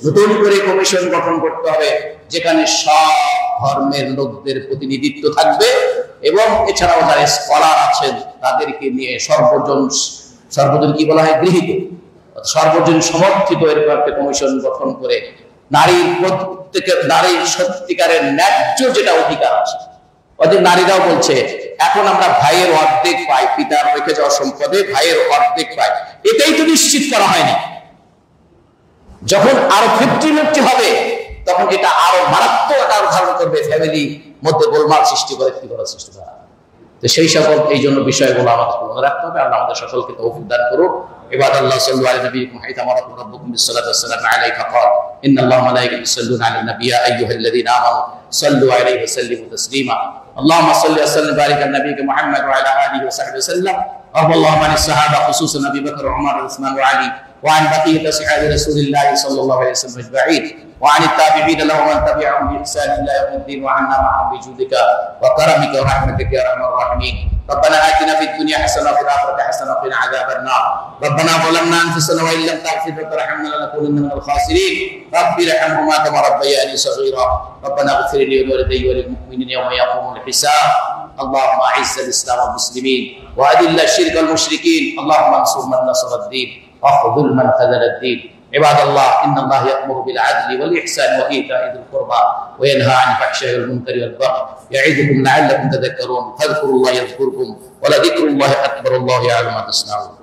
নতুন করে কমিশন গঠন করতে হবে যেখানে সব ধর্মের লোকদের প্রতিনিধিত্ব থাকবে এবং এছাড়াও যারা স্কলার আছেন তাদেরকে নিয়ে সর্বজন কি বলা হয়, গৃহীত, সর্বজন সমর্থিত এরকম একটা কমিশন গঠন করে নারীর সত্যিকারের ন্যায্য যেটা অধিকার আছে, ওদের নারীরাও বলছে এখন আমরা ভাইয়ের অর্ধেক পাই, পিতার রেখে যাওয়া সম্পদে ভাইয়ের অর্ধেক পাই, এটাই তো নিশ্চিত করা হয়নি। যখন আরো 50-50 হবে তখন এটা আরো মারাত্মক আকার ধারণ করবে, ফ্যামিলি মধ্যে গোলমাল সৃষ্টি করে, কি করার সৃষ্টি করা। তো সেই সকল এই জন্য বিষয়গুলো আমাদের মনে রাখতে হবে। আল্লাহ আমাদের সকলকে তৌফিক দান করুন। ইবাদাল্লাহ সাল্লু আলা নবিয়িকুম হাইথা মারাতুম রাব্বুকুম বিসসালাতি ওয়াসসালামু আলাইকা ক্বাল ইন্নাল্লাহা ওয়া মালাইকাতাহু ইউসাল্লুনা আলান নাবিয়্যি ইয়া আইয়ুহাল্লাযীনা আমানু সাল্লু আলাইহি ওয়া সাল্লিমু তাসলিমা। আল্লাহুম্মা সাল্লি ওয়া সাল্লিম বারিক আলা নাবিয়্যিকা মুহাম্মদ ওয়া আলা আলিহি ওয়া সাহবিহি ওয়াসাল্লাম। রাদিয়াল্লাহু আনিস সাহাবা খুসুসান আবী বকর ওয়া উমর ওয়া উসমান ওয়া আলী ওয়া আন বাকিয়্যিতি আসহাবি রাসূলিল্লাহ সাল্লাল্লাহু আলাইহি ওয়াসাল্লাম আজমাঈন وعن التابعين لهم من تبعهم بإحسان إلى يوم الدين وعنا معهم بجودك وكرمك ورحمتك يا أرحم الراحمين. ربنا آتنا في الدنيا حسنة وفي الآخرة حسنة وقنا عذاب النار. ربنا ظلمنا أنفسنا وإن لم تغفر وترحمنا لنكونن من الخاسرين. رب ارحمهما كما ربياني صغيرا. ربنا اغفر لي ولوالدي وللمؤمنين يوم يقوم الحساب. اللهم أعز الإسلام والمسلمين وأذل الشرك والمشركين. اللهم انصر من نصر الدين واخذل من خذل الدين. عباد الله إن الله يأمر بالعدل والإحسان وإيتاء ذي القربى وينهى عن الفحشاء والمنكر والبغي يعظكم لعلكم تذكرون. فاذكروا الله يذكركم ولذكر الله أكبر. الله يعلم ما تصنعون.